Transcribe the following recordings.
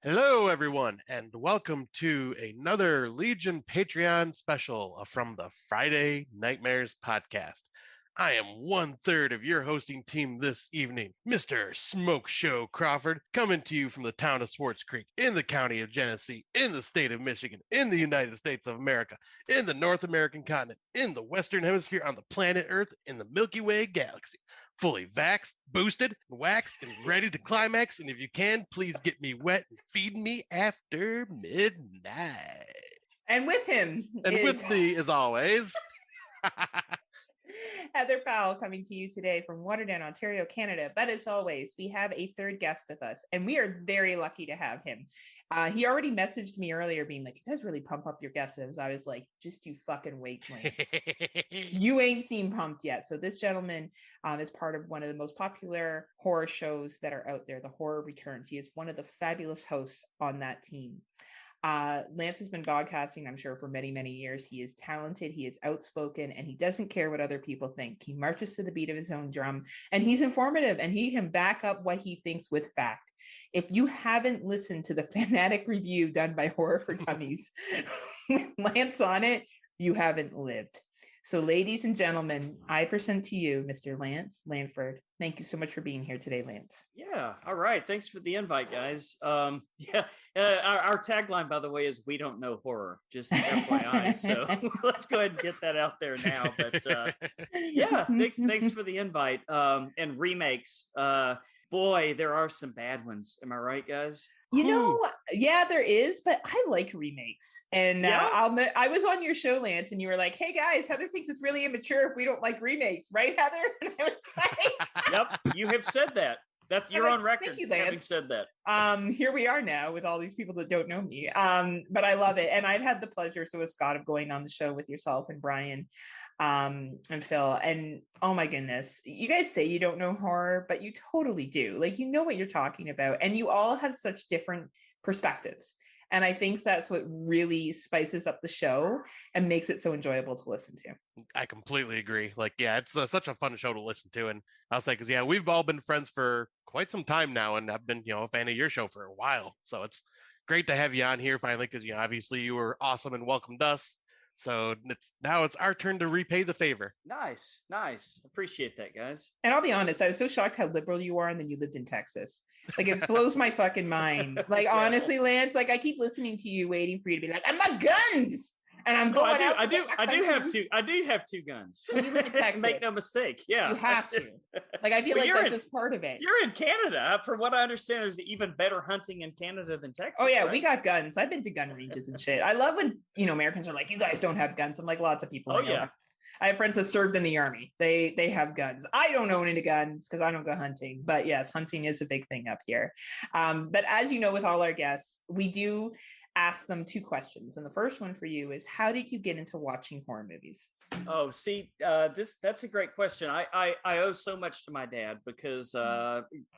Hello, everyone, and welcome to another Legion Patreon special from the Friday Nightmares podcast. I am one third of your hosting team this evening, Mr. Smokeshow Crawford, coming to you from the town of Swartz Creek, in the county of Genesee, in the state of Michigan, in the United States of America, in the North American continent, in the Western Hemisphere, on the planet Earth, in the Milky Way galaxy. Fully vaxxed, boosted, waxed, and ready to climax. And if you can, please get me wet and feed me after midnight. And with him And is with me, as always, Heather Powell coming to you today from Waterdown, Ontario, Canada. But as always, we have a third guest with us, and we are very lucky to have him. He already messaged me earlier being like, you guys really pump up your guesses. I was like, just you fucking wait, Lance. You ain't seen pumped yet. So this gentleman is part of one of the most popular horror shows that are out there, The Horror Returns. He is one of the fabulous hosts on that team. Lance has been podcasting, I'm sure, for many, many years. He is talented, he is outspoken, and he doesn't care what other people think. He marches to the beat of his own drum, and he's informative, and he can back up what he thinks with fact. If you haven't listened to the fanatic review done by Horror for Dummies with Lance on it, you haven't lived. So, ladies and gentlemen, I present to you Mr. Lance Langford. Thank you so much for being here today, Lance. Yeah. All right. Thanks for the invite, guys. Our tagline, by the way, is "We don't know horror." Just FYI. So let's go ahead and get that out there now. But yeah, thanks for the invite. And remakes. Boy, there are some bad ones. Am I right, guys? You know, yeah, there is, but I like remakes. And I was on your show, Lance, and you were like, hey, guys, Heather thinks it's really immature if we don't like remakes. Right, Heather? And I was like, yep, you have said that. You're on record. Thank you, Lance. Having said that. Here we are now with all these people that don't know me. But I love it. And I've had the pleasure, so with Scott, of going on the show with yourself and Brian and Phil. And oh my goodness, you guys say you don't know horror, but you totally do. Like, you know what you're talking about. And you all have such different perspectives. And I think that's what really spices up the show and makes it so enjoyable to listen to. I completely agree. Like, yeah, it's such a fun show to listen to. And I'll say, because, yeah, we've all been friends for quite some time now. And I've been, a fan of your show for a while. So it's great to have you on here finally, because, obviously you were awesome and welcomed us. So it's our turn to repay the favor. Nice. Appreciate that, guys. And I'll be honest, I was so shocked how liberal you are, and then you lived in Texas. Like, it blows my fucking mind. Like, honestly, Lance, like, I keep listening to you, waiting for you to be like, I'm not guns. And I'm going. I do have two guns. When you live in Texas, make no mistake. Yeah, you have to. Like, I feel like that's just part of it. You're in Canada. From what I understand, there's even better hunting in Canada than Texas. Oh yeah, right? We got guns. I've been to gun ranges and shit. I love when Americans are like, "You guys don't have guns." I'm like, lots of people. I have friends that served in the army. They have guns. I don't own any guns because I don't go hunting. But yes, hunting is a big thing up here. But as you know, with all our guests, we do ask them two questions. And the first one for you is, how did you get into watching horror movies? Oh, see, that's a great question. I owe so much to my dad because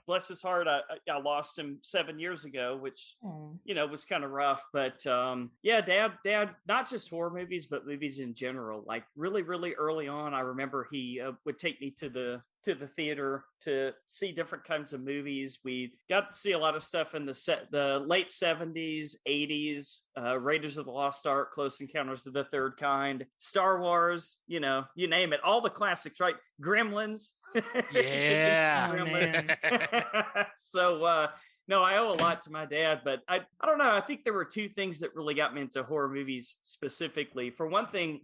bless his heart, I lost him 7 years ago, which was kind of rough. But dad, not just horror movies, but movies in general. Like really, really early on, I remember he would take me to the theater to see different kinds of movies. We got to see a lot of stuff in the late 70s, 80s, Raiders of the Lost Ark, Close Encounters of the Third Kind, Star Wars, you name it, all the classics, right? Gremlins. Yeah. Gremlins. So, no, I owe a lot to my dad, but I don't know. I think there were two things that really got me into horror movies specifically. For one thing,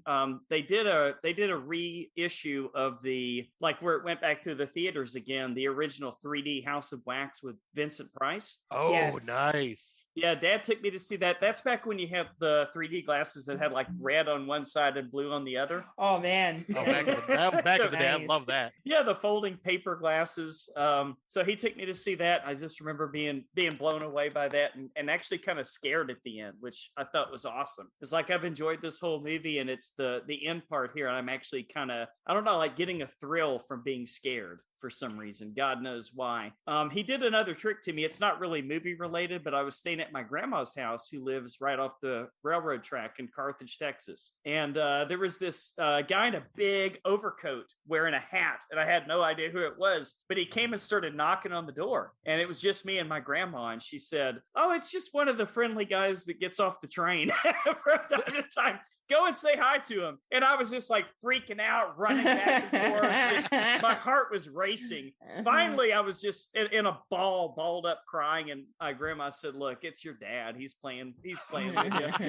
they did a reissue of where it went back to the theaters again, the original 3D House of Wax with Vincent Price. Oh, yes. Nice. Yeah, Dad took me to see that. That's back when you have the 3D glasses that had like red on one side and blue on the other. Oh man. Oh, back in the day, I love that. Yeah, the folding paper glasses. So he took me to see that. I just remember being blown away by that and actually kind of scared at the end, which I thought was awesome. It's like I've enjoyed this whole movie, and it's the end part here, and I'm actually kind of, I don't know, like getting a thrill from being scared. for some reason. God knows why. He did another trick to me. It's not really movie related, but I was staying at my grandma's house, who lives right off the railroad track in Carthage, Texas. And there was this guy in a big overcoat wearing a hat, and I had no idea who it was, but he came and started knocking on the door, and it was just me and my grandma, and she said, "Oh, it's just one of the friendly guys that gets off the train from time to time. Go and say hi to him." And I was just like freaking out, running back and forth. Just my heart was racing. Finally, I was just in a balled up crying. And my grandma said, "Look, it's your dad. He's playing with you." So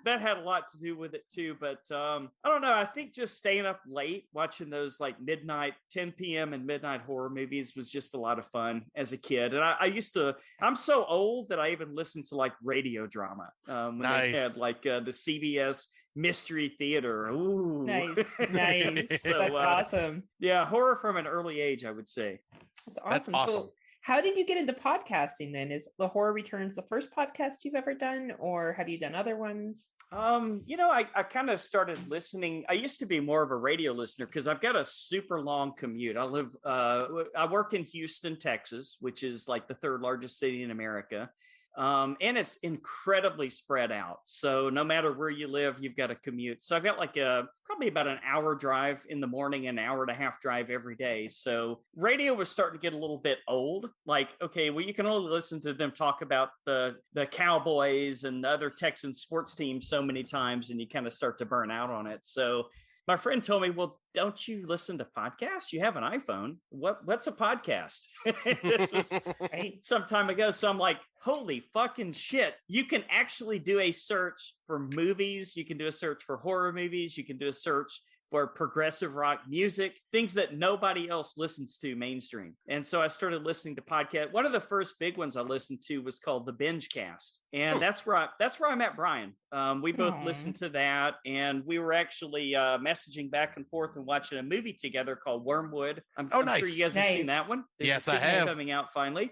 that had a lot to do with it too. But I don't know. I think just staying up late, watching those like midnight, 10 p.m. and midnight horror movies was just a lot of fun as a kid. And I'm so old that I even listened to like radio drama. When they had like the CBS Mystery Theater. Ooh, nice. So, that's awesome. Yeah, horror from an early age, I would say. That's awesome. So, how did you get into podcasting then? Is The Horror Returns the first podcast you've ever done, or have you done other ones? I kind of started listening. I used to be more of a radio listener because I've got a super long commute. I work in Houston, Texas, which is like the third largest city in America. And it's incredibly spread out. So no matter where you live, you've got a commute. So I've got like probably about an hour drive in the morning, an hour and a half drive every day. So radio was starting to get a little bit old. Like, okay, well, you can only listen to them talk about the Cowboys and the other Texan sports teams so many times, and you kind of start to burn out on it. So my friend told me, "Well, don't you listen to podcasts? You have an iPhone. What's a podcast?" This was some time ago. So I'm like, holy fucking shit. You can actually do a search for movies. You can do a search for horror movies. You can do a search for progressive rock music, things that nobody else listens to mainstream. And so I started listening to podcasts. One of the first big ones I listened to was called The Binge Cast. And that's where I met Brian. We both listened to that, and we were actually messaging back and forth and watching a movie together called Wormwood. I'm nice. sure you guys have seen that one. There's yes, a I have. coming out finally.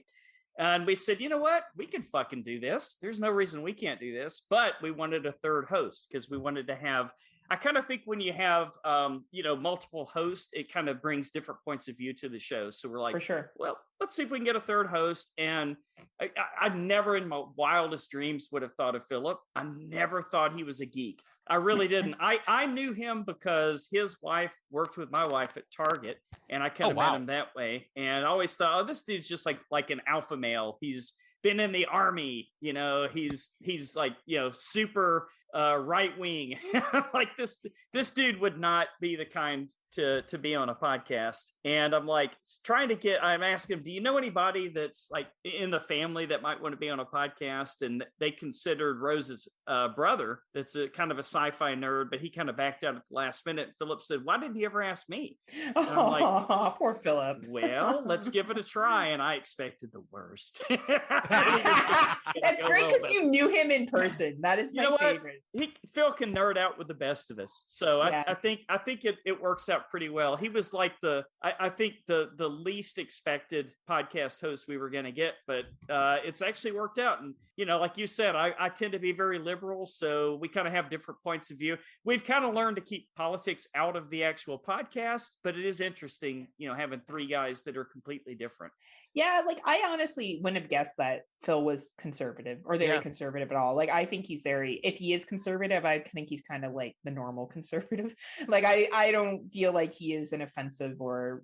And we said, you know what? We can fucking do this. There's no reason we can't do this. But we wanted a third host because we wanted to have, I kind of think when you have, multiple hosts, it kind of brings different points of view to the show. So we're like, for sure. Well, let's see if we can get a third host. And I never in my wildest dreams would have thought of Philip. I never thought he was a geek. I really didn't. I knew him because his wife worked with my wife at Target, and I kind of met him that way. And I always thought, oh, this dude's just like an alpha male. He's been in the army, he's like, super right wing. Like this dude would not be the kind to be on a podcast. And I'm like I'm asking him, do you know anybody that's like in the family that might want to be on a podcast? And they considered Rose's brother, that's a kind of a sci-fi nerd, but he kind of backed out at the last minute. Philip said, "Why didn't you ever ask me?" And I'm like, poor Philip. Well, let's give it a try. And I expected the worst. That's great because you knew him in person. That is my favorite. Phil can nerd out with the best of us. So yeah. I think it works out pretty well. He was like the least expected podcast host we were going to get, but it's actually worked out. And, like you said, I tend to be very liberal. So we kind of have different points of view. We've kind of learned to keep politics out of the actual podcast, but it is interesting, having three guys that are completely different. Yeah, like I honestly wouldn't have guessed that Phil was conservative or very conservative at all. Like I think he's if he is conservative, I think he's kind of like the normal conservative. Like I don't feel like he is an offensive or,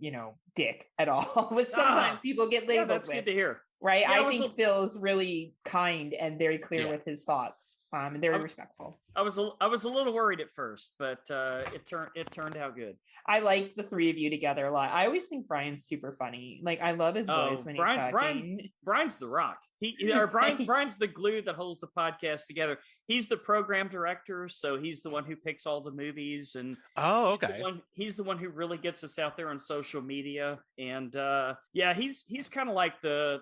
dick at all, which sometimes people get labeled that's with. Good to hear. Right. Yeah, I think Phil's really kind and very clear with his thoughts, and very respectful. I was a little worried at first, but it turned out good. I like the three of you together a lot. I always think Brian's super funny. Like I love his voice when he's talking. Brian's the rock. Brian's the glue that holds the podcast together. He's the program director, so he's the one who picks all the movies, and he's the one who really gets us out there on social media. And he's kind of like the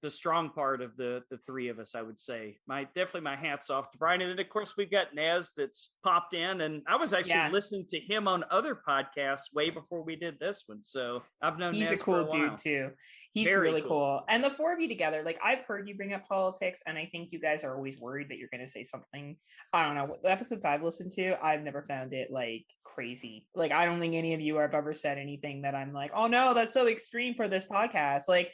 strong part of the three of us, I would say. My hats off to Brian. And then of course we've got Nez that's popped in, and I was actually listening to him on other podcasts way before we did this one. So I've known he's Nez a cool for a while. dude too. He's really cool. And the four of you together, like I've heard you bring up politics, and I think you guys are always worried that you're going to say something. I don't know. The episodes I've listened to, I've never found it like crazy. Like I don't think any of you have ever said anything that I'm like, oh no, that's so extreme for this podcast. Like,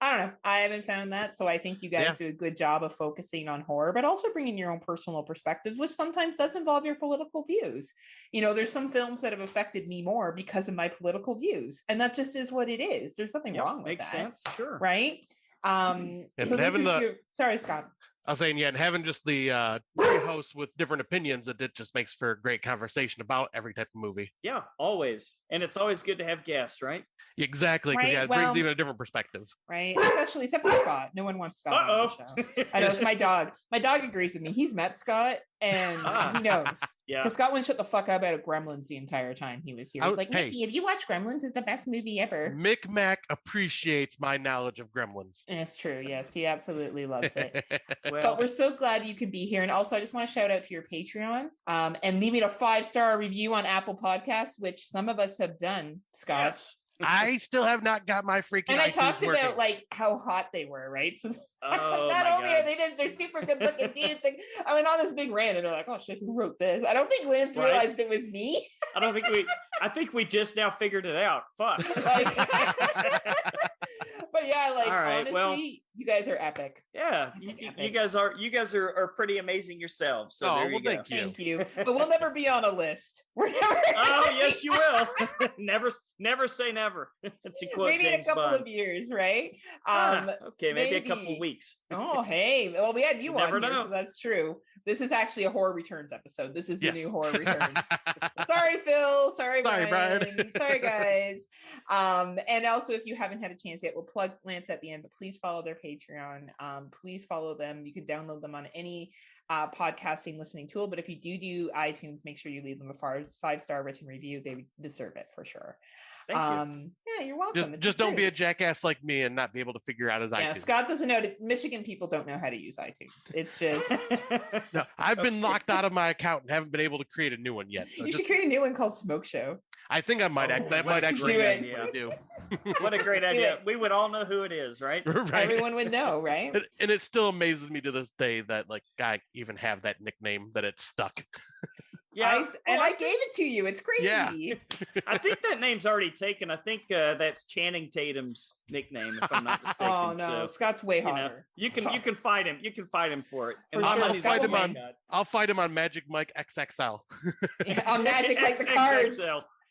I don't know. I haven't found that. So I think you guys do a good job of focusing on horror, but also bringing your own personal perspectives, which sometimes does involve your political views. You know, there's some films that have affected me more because of my political views, and that just is what it is. There's nothing wrong with makes that. Sense. Sure. Right. So this is sorry, Scott. I was saying, and having just the three hosts with different opinions, it just makes for a great conversation about every type of movie. Yeah, always. And it's always good to have guests, right? Exactly, because it brings even a different perspective. Right, especially except for Scott. No one wants Scott on the show. I know, it's my dog. My dog agrees with me. He's met Scott, and he knows. Yeah. Because Scott wouldn't shut the fuck up about Gremlins the entire time he was here. He's like, Mickey, have you watched Gremlins? It's the best movie ever. Mick Mac appreciates my knowledge of Gremlins. And it's true. Yes, he absolutely loves it. But we're so glad you could be here. And also, I just want to shout out to your Patreon and leaving a 5-star review on Apple Podcasts, which some of us have done, Scott. Yes. I still have not got my freaking. And I iTunes talked working. about like how hot they were, right? So not only are they this, they're super good looking dudes. Like I went on this big rant, and they're like, "Oh shit, who wrote this?" I don't think Lance realized it was me. I think we just now figured it out. Fuck. But yeah, like honestly, you guys are epic. Yeah, you guys are pretty amazing yourselves. So there you go. Thank you. But we'll never be on a list. We're never. Oh yes, you will. never say never. That's a quote. Maybe in a couple of years, right? Okay, maybe a couple of weeks. Oh, hey. Well, we had you on here, so that's true. This is actually a Horror Returns episode. This is the new Horror Returns. Sorry, Phil. Sorry, Brian. Sorry, guys. And also, if you haven't had a chance yet, we'll plug Lance at the end, but please follow their Patreon. Please follow them. You can download them on any podcasting listening tool, but if you do iTunes, make sure you leave them a 5-star written review. They deserve it for sure. Thank you. Yeah, you're welcome. Just don't be a jackass like me and not be able to figure out his iTunes. Yeah, Scott doesn't know. Michigan people don't know how to use iTunes. It's just no. I've been locked out of my account and haven't been able to create a new one yet. So you should create a new one called Smokeshow. I think I might. That might actually do. What a great idea! We would all know who it is, right? Everyone would know, right? And it still amazes me to this day that like I even have that nickname, that it's stuck. Yeah, I gave it to you. It's crazy. Yeah. I think that name's already taken. I think that's Channing Tatum's nickname, if I'm not mistaken. Oh no, so, Scott's way harder. You can fight him. You can fight him for it. And I'll fight him on Magic Mike XXL. Yeah, on Magic Mike the cards.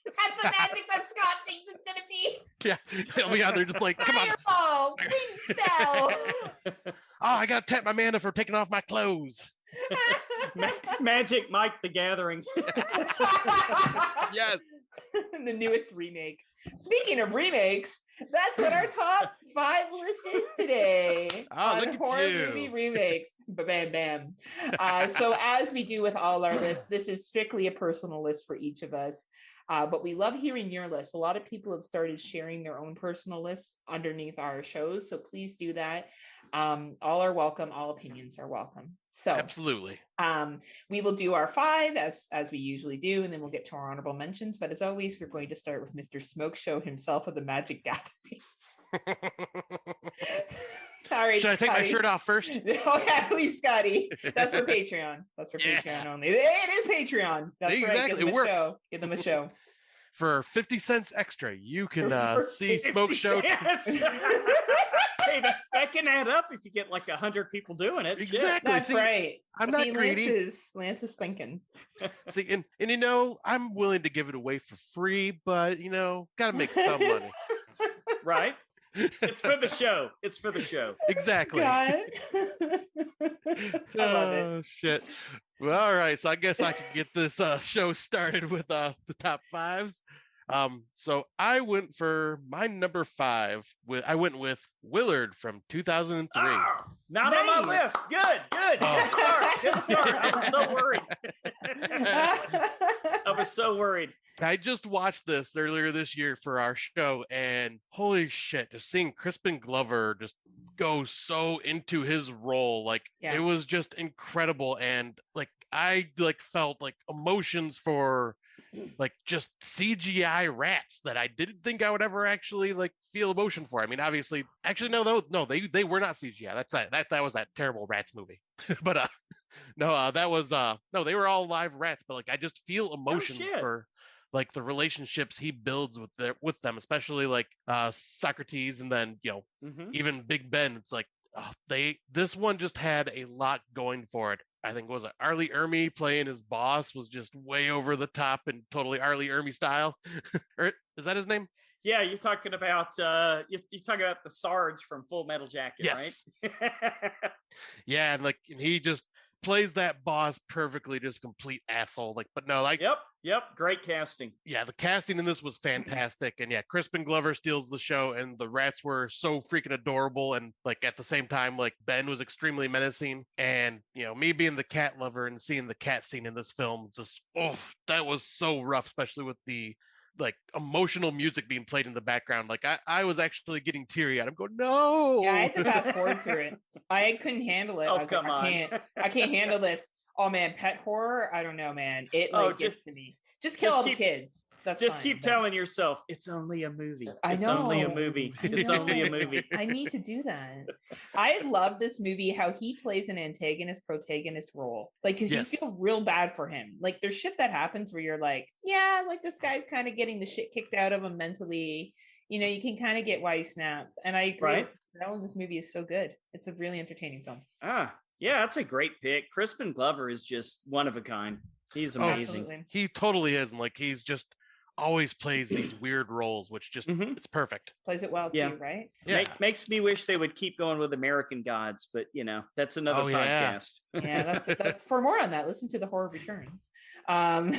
That's the magic that Scott thinks it's gonna be. Yeah, he'll be out there just like, come on. Fireball, wind spell. Oh, I gotta tap my mana for taking off my clothes. Magic Mike the Gathering. Yes. The newest remake. Speaking of remakes, that's what our top 5 list is today. On horror movie remakes. Bam, bam. So as we do with all our lists, this is strictly a personal list for each of us. But we love hearing your list. A lot of people have started sharing their own personal lists underneath our shows. So please do that. All are welcome. All opinions are welcome. So absolutely. We will do our 5 as we usually do, and then we'll get to our honorable mentions. But as always, we're going to start with Mr. Smokeshow himself of the Magic Gathering. All right, should I take my shirt off first? Oh yeah, please, Scotty. That's for Patreon. That's for Patreon only. It is Patreon. That's exactly. Right. Give them a show. Give them a show. For 50 cents extra, you can see Smokeshow. Hey, that can add up if you get like 100 people doing it. Exactly. That's right. I'm not greedy. Lance is thinking. See, and you know, I'm willing to give it away for free, but you know, gotta make some money. Right. It's for the show. It's for the show. Exactly. I love it. Shit. Well, all right. So I guess I can get this show started with the top 5s. So I went for my number 5. I went with Willard from 2003. Not on my list. Good. Good start. I was so worried. I was so worried. I just watched this earlier this year for our show, and holy shit, just seeing Crispin Glover just go so into his role, like it was just incredible. And like I felt like emotions for like just CGI rats that I didn't think I would ever actually like feel emotion for. I mean, obviously, actually, no, they were not CGI. That was that terrible rats movie. But no, that was no, they were all live rats. But like, I just feel emotions for like the relationships he builds with them, especially like Socrates, and then even Big Ben. It's like this one just had a lot going for it. I think was it Arlie Ermy playing his boss was just way over the top and totally Arlie Ermy style. Or is that his name? Yeah, you're talking about you're talking about the Sarge from Full Metal Jacket, yes. Right? Yeah, and he just plays that boss perfectly, just complete asshole. Like, but no, like Yep, great casting. Yeah, the casting in this was fantastic. And yeah, Crispin Glover steals the show, and the rats were so freaking adorable. And like at the same time, like Ben was extremely menacing. And me being the cat lover and seeing the cat scene in this film, just that was so rough, especially with the like emotional music being played in the background. Like I was actually getting teary eyed. I'm going, no. Yeah, I had to fast forward through it. I couldn't handle it. Oh, I was come like, on. I can't handle this. Oh man, pet horror. I don't know, man. It gets to me. Just kill all the kids. That's just fine, keep telling yourself it's only a movie. It's know. only a movie. It's only a movie. I need to do that. I love this movie, how he plays an antagonist protagonist role. Like, because you feel real bad for him. Like, there's shit that happens where you're like, yeah, like this guy's kind of getting the shit kicked out of him mentally. You can kind of get why he snaps. And I agree. Right? That one, this movie is so good. It's a really entertaining film. Yeah, that's a great pick. Crispin Glover is just one of a kind. He's amazing. Absolutely. He totally is. And like, he's just always plays these weird roles, which just, it's perfect. Plays it well too, right? Yeah. Makes me wish they would keep going with American Gods, but that's another podcast. Yeah, that's for more on that. Listen to The Horror Returns. All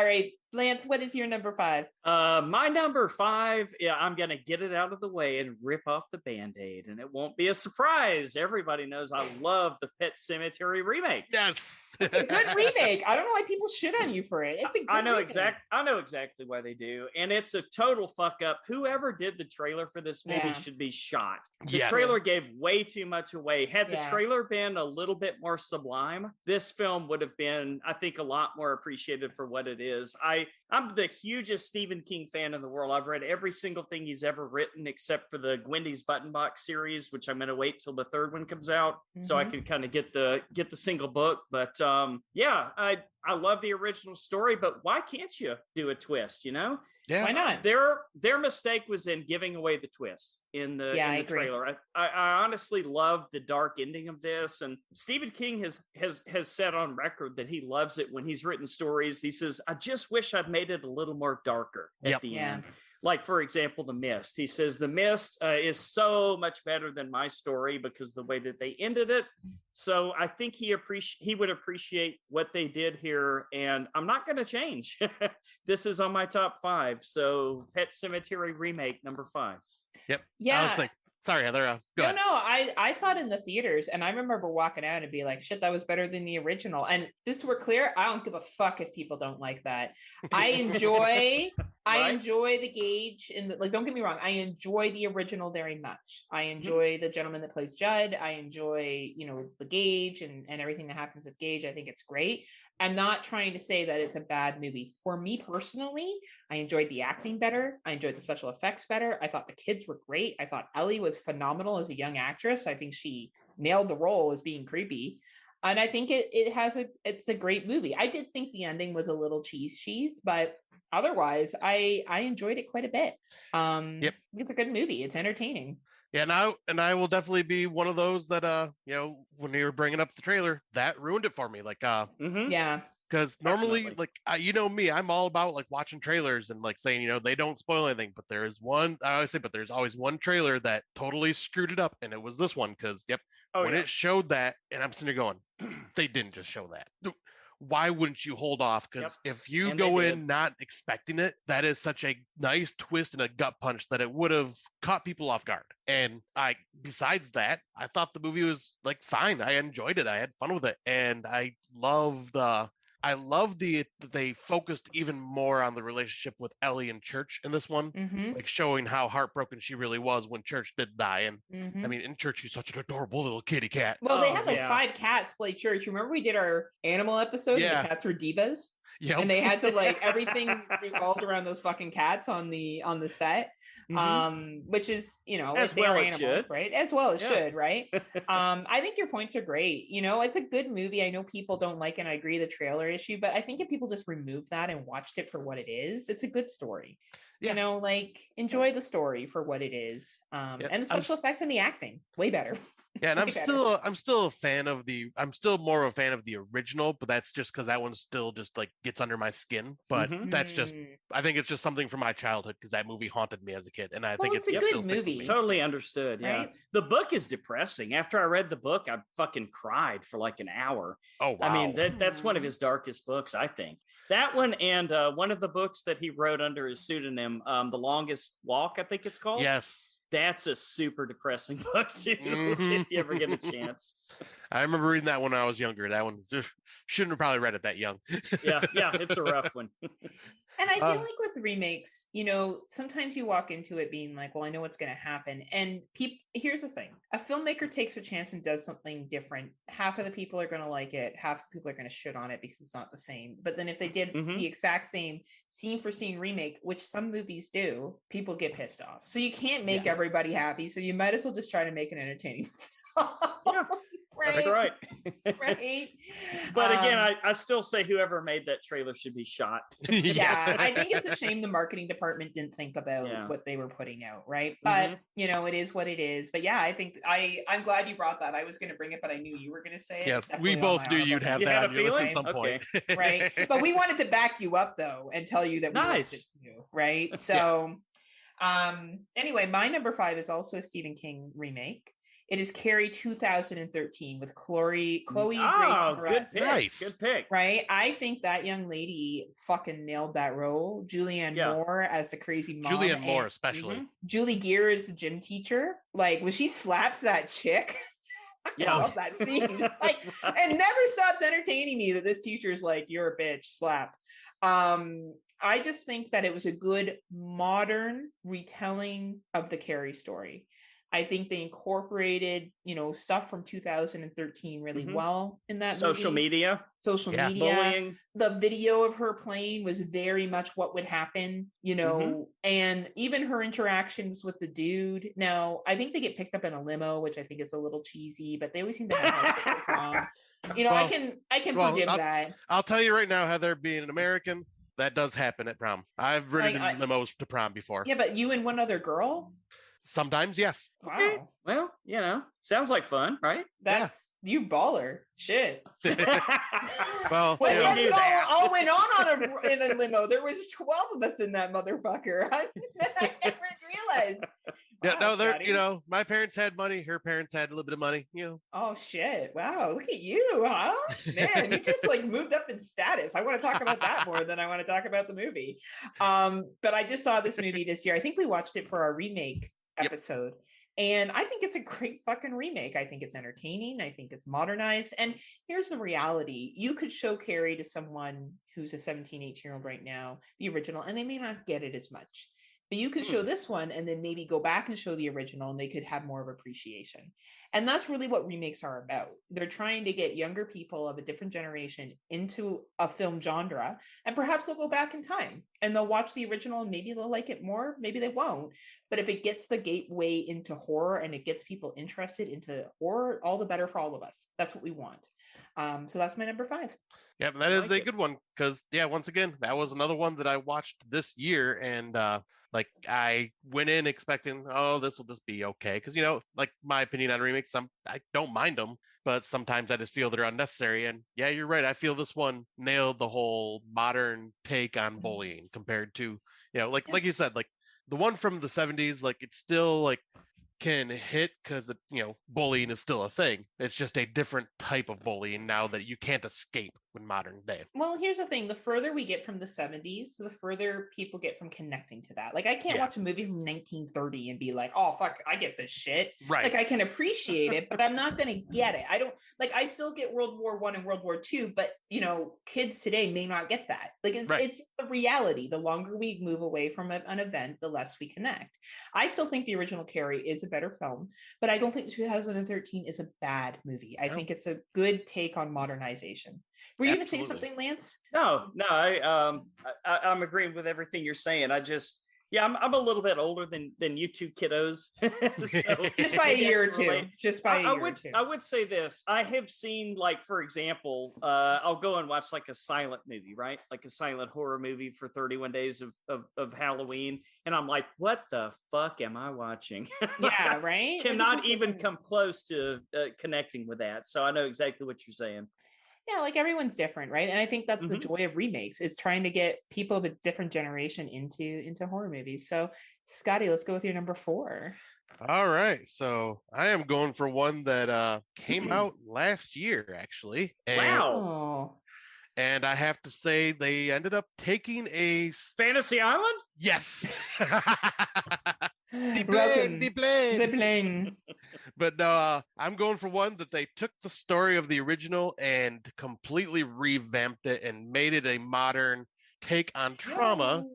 right, Lance, what is your number 5? My number 5, I'm going to get it out of the way and rip off the Band-Aid, and it won't be a surprise. Everybody knows I love the Pet Cemetery remake. Yes. It's a good remake. I don't know why people shit on you for it. It's a good I know remake. exactly why they do, and it's a total fuck up. Whoever did the trailer for this movie should be shot. The trailer gave way too much away. Had the trailer been a little bit more sublime, this film would have been, I think, a lot more appreciated for what it is. I'm the hugest Stephen King fan in the world. I've read every single thing he's ever written except for the Gwendy's Button Box series, which I'm going to wait till the third one comes out so I can kind of get the single book. But I love the original story, but why can't you do a twist? Yeah. Why not? Their mistake was in giving away the twist in the trailer. I honestly love the dark ending of this, and Stephen King has said on record that he loves it when he's written stories. He says, I just wish I'd made it a little more darker at the end. Like, for example, The Mist. He says The Mist is so much better than my story because the way that they ended it. So I think he would appreciate what they did here, and I'm not going to change. This is on my top 5. So Pet Cemetery Remake, number 5. Yep. Yeah. I was like, sorry, Heather. Go ahead. I saw it in the theaters, and I remember walking out and be like, shit, that was better than the original. And just so we're clear, I don't give a fuck if people don't like that. I enjoy the Gage don't get me wrong, I enjoy the original very much. I enjoy the gentleman that plays Judd. I enjoy, the Gage and everything that happens with Gage. I think it's great. I'm not trying to say that it's a bad movie. For me personally, I enjoyed the acting better. I enjoyed the special effects better. I thought the kids were great. I thought Ellie was phenomenal as a young actress. I think she nailed the role as being creepy. And I think it's a great movie. I did think the ending was a little cheese, but otherwise I enjoyed it quite a bit. It's a good movie. It's entertaining. Yeah, and I will definitely be one of those that when you were bringing up the trailer, that ruined it for me. Like because normally me, I'm all about like watching trailers and like saying they don't spoil anything, but there's always one trailer that totally screwed it up, and it was this one because it showed that, and I'm sitting there going, they didn't just show that. Why wouldn't you hold off? Because if you go in not expecting it, that is such a nice twist and a gut punch that it would have caught people off guard. And besides that, I thought the movie was like fine. I enjoyed it. I had fun with it. And I love the I love that they focused even more on the relationship with Ellie and Church in this one, like showing how heartbroken she really was when Church did die. And I mean, in Church, he's such an adorable little kitty cat. Well, they had like 5 cats play Church. Remember we did our animal episode and the cats were divas? Yeah. And they had to like everything revolved around those fucking cats on the set. Which is, you know, as well as animals, should, right? As well as should, right? I think your points are great. You know, it's a good movie. I know people don't like it, and I agree the trailer issue, but I think if people just remove that and watched it for what it is, it's a good story. You know, like enjoy the story for what it is. And the special effects and the acting, way better. Yeah, and I'm still a fan of I'm still more of a fan of the original, but that's just because that one still just like gets under my skin. But that's just, I think it's just something from my childhood because that movie haunted me as a kid, and I think it's a good movie. Totally understood. Yeah, right? The book is depressing. After I read the book, I fucking cried for like an hour. Oh wow! I mean, that's one of his darkest books, I think. That one and one of the books that he wrote under his pseudonym, The Longest Walk, I think it's called. Yes. That's a super depressing book too, if you ever get a chance. I remember reading that when I was younger. That one shouldn't have probably read it that young. yeah, it's a rough one. And I feel like with remakes, you know, sometimes you walk into it being like, well, I know what's going to happen. And here's the thing. A filmmaker takes a chance and does something different. Half of the people are going to like it. Half the people are going to shit on it because it's not the same. But then if they did the exact same scene for scene remake, which some movies do, people get pissed off. So you can't make everybody happy. So you might as well just try to make an entertaining film. Right. That's right. Right. But again, I still say whoever made that trailer should be shot. Yeah, I think it's a shame the marketing department didn't think about what they were putting out, right? But you know, it is what it is. But yeah, I think I'm glad you brought that. I was going to bring it, but I knew you were going to say it. Yes, we both knew you'd have that on your list at some point. Right. But we wanted to back you up though and tell you that we liked it too, right? So anyway, my number 5 is also a Stephen King remake. It is Carrie 2013 with Chloe Grace Moretz. Nice. Good pick. Right? I think that young lady fucking nailed that role. Julianne Moore as the crazy mom. Julianne Moore, especially. Julie Gear is the gym teacher. Like, when she slaps that chick, I love that scene. Like, it never stops entertaining me that this teacher is like, you're a bitch, slap. I just think that it was a good modern retelling of the Carrie story. I think they incorporated, you know, stuff from 2013 really well in that social media, bullying. The video of her playing was very much what would happen, you know, and even her interactions with the dude. Now, I think they get picked up in a limo, which I think is a little cheesy, but they always seem to have prom. You know, I can forgive that. I'll tell you right now, Heather, being an American, that does happen at prom. I've ridden in limos to prom before. Yeah, but you and one other girl? Sometimes, yes. Wow. Okay. Well, you know, sounds like fun, right? That's you baller. Shit. Well, it all went on in a limo. There was 12 of us in that motherfucker. I never realized. Yeah, no, you know, my parents had money. Her parents had a little bit of money, you know. Oh shit! Wow, look at you, huh? Man, you just like moved up in status. I want to talk about that more than I want to talk about the movie. But I just saw this movie this year. I think we watched it for our remake episode. And I think it's a great fucking remake. I think it's entertaining. I think it's modernized. And here's the reality. You could show Carrie to someone who's a 17, 18-year-old right now, the original, and they may not get it as much. But you could show this one and then maybe go back and show the original and they could have more of appreciation. And that's really what remakes are about. They're trying to get younger people of a different generation into a film genre, and perhaps they'll go back in time and they'll watch the original and maybe they'll like it more, maybe they won't. But if it gets the gateway into horror and it gets people interested into horror, all the better for all of us. That's what we want. So that's my number 5. Yeah, that is a good one because, once again, that was another one that I watched this year, and like I went in expecting, this will just be okay, because, you know, like my opinion on remakes, I don't mind them, but sometimes I just feel they're unnecessary. And yeah, you're right. I feel this one nailed the whole modern take on bullying compared to, you know, like you said, like the one from the 70s, like it's still like can hit because, you know, bullying is still a thing. It's just a different type of bullying now that you can't escape. in modern day. Well, here's the thing. The further we get from the 70s, the further people get from connecting to that. Like, I can't watch a movie from 1930 and be like, oh, fuck, I get this shit. Right. Like, I can appreciate it, but I'm not going to get it. I don't, like, I still get World War I and World War II, but, you know, kids today may not get that. Like, it's the reality. The longer we move away from an event, the less we connect. I still think the original Carrie is a better film, but I don't think 2013 is a bad movie. I think it's a good take on modernization. Were you going to say something, Lance? No, I'm agreeing with everything you're saying. I'm a little bit older than you two kiddos. So just by a year or two. I would say this. I have seen, like, for example, I'll go and watch like a silent movie, right? Like a silent horror movie for 31 days of Halloween. And I'm like, what the fuck am I watching? Yeah, right? Cannot even come close to connecting with that. So I know exactly what you're saying. Yeah, like everyone's different, right? And I think that's the joy of remakes, is trying to get people of a different generation into horror movies. So, Scotty, let's go with your number 4. All right. So I am going for one that came out last year, actually. Wow. And I have to say, they ended up taking a Fantasy Island? Yes. The plane. But no, I'm going for one that they took the story of the original and completely revamped it and made it a modern take on trauma.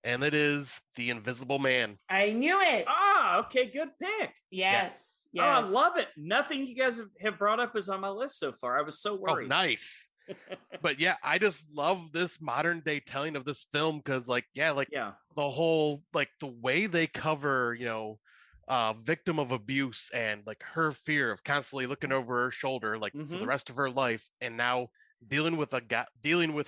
And it is The Invisible Man. I knew it. Okay, good pick. Yes. Oh, I love it. Nothing you guys have brought up is on my list so far. I was so worried. Oh, nice. But yeah, I just love this modern day telling of this film because, the whole, like, the way they cover, victim of abuse and like her fear of constantly looking over her shoulder, like for the rest of her life, and now dealing with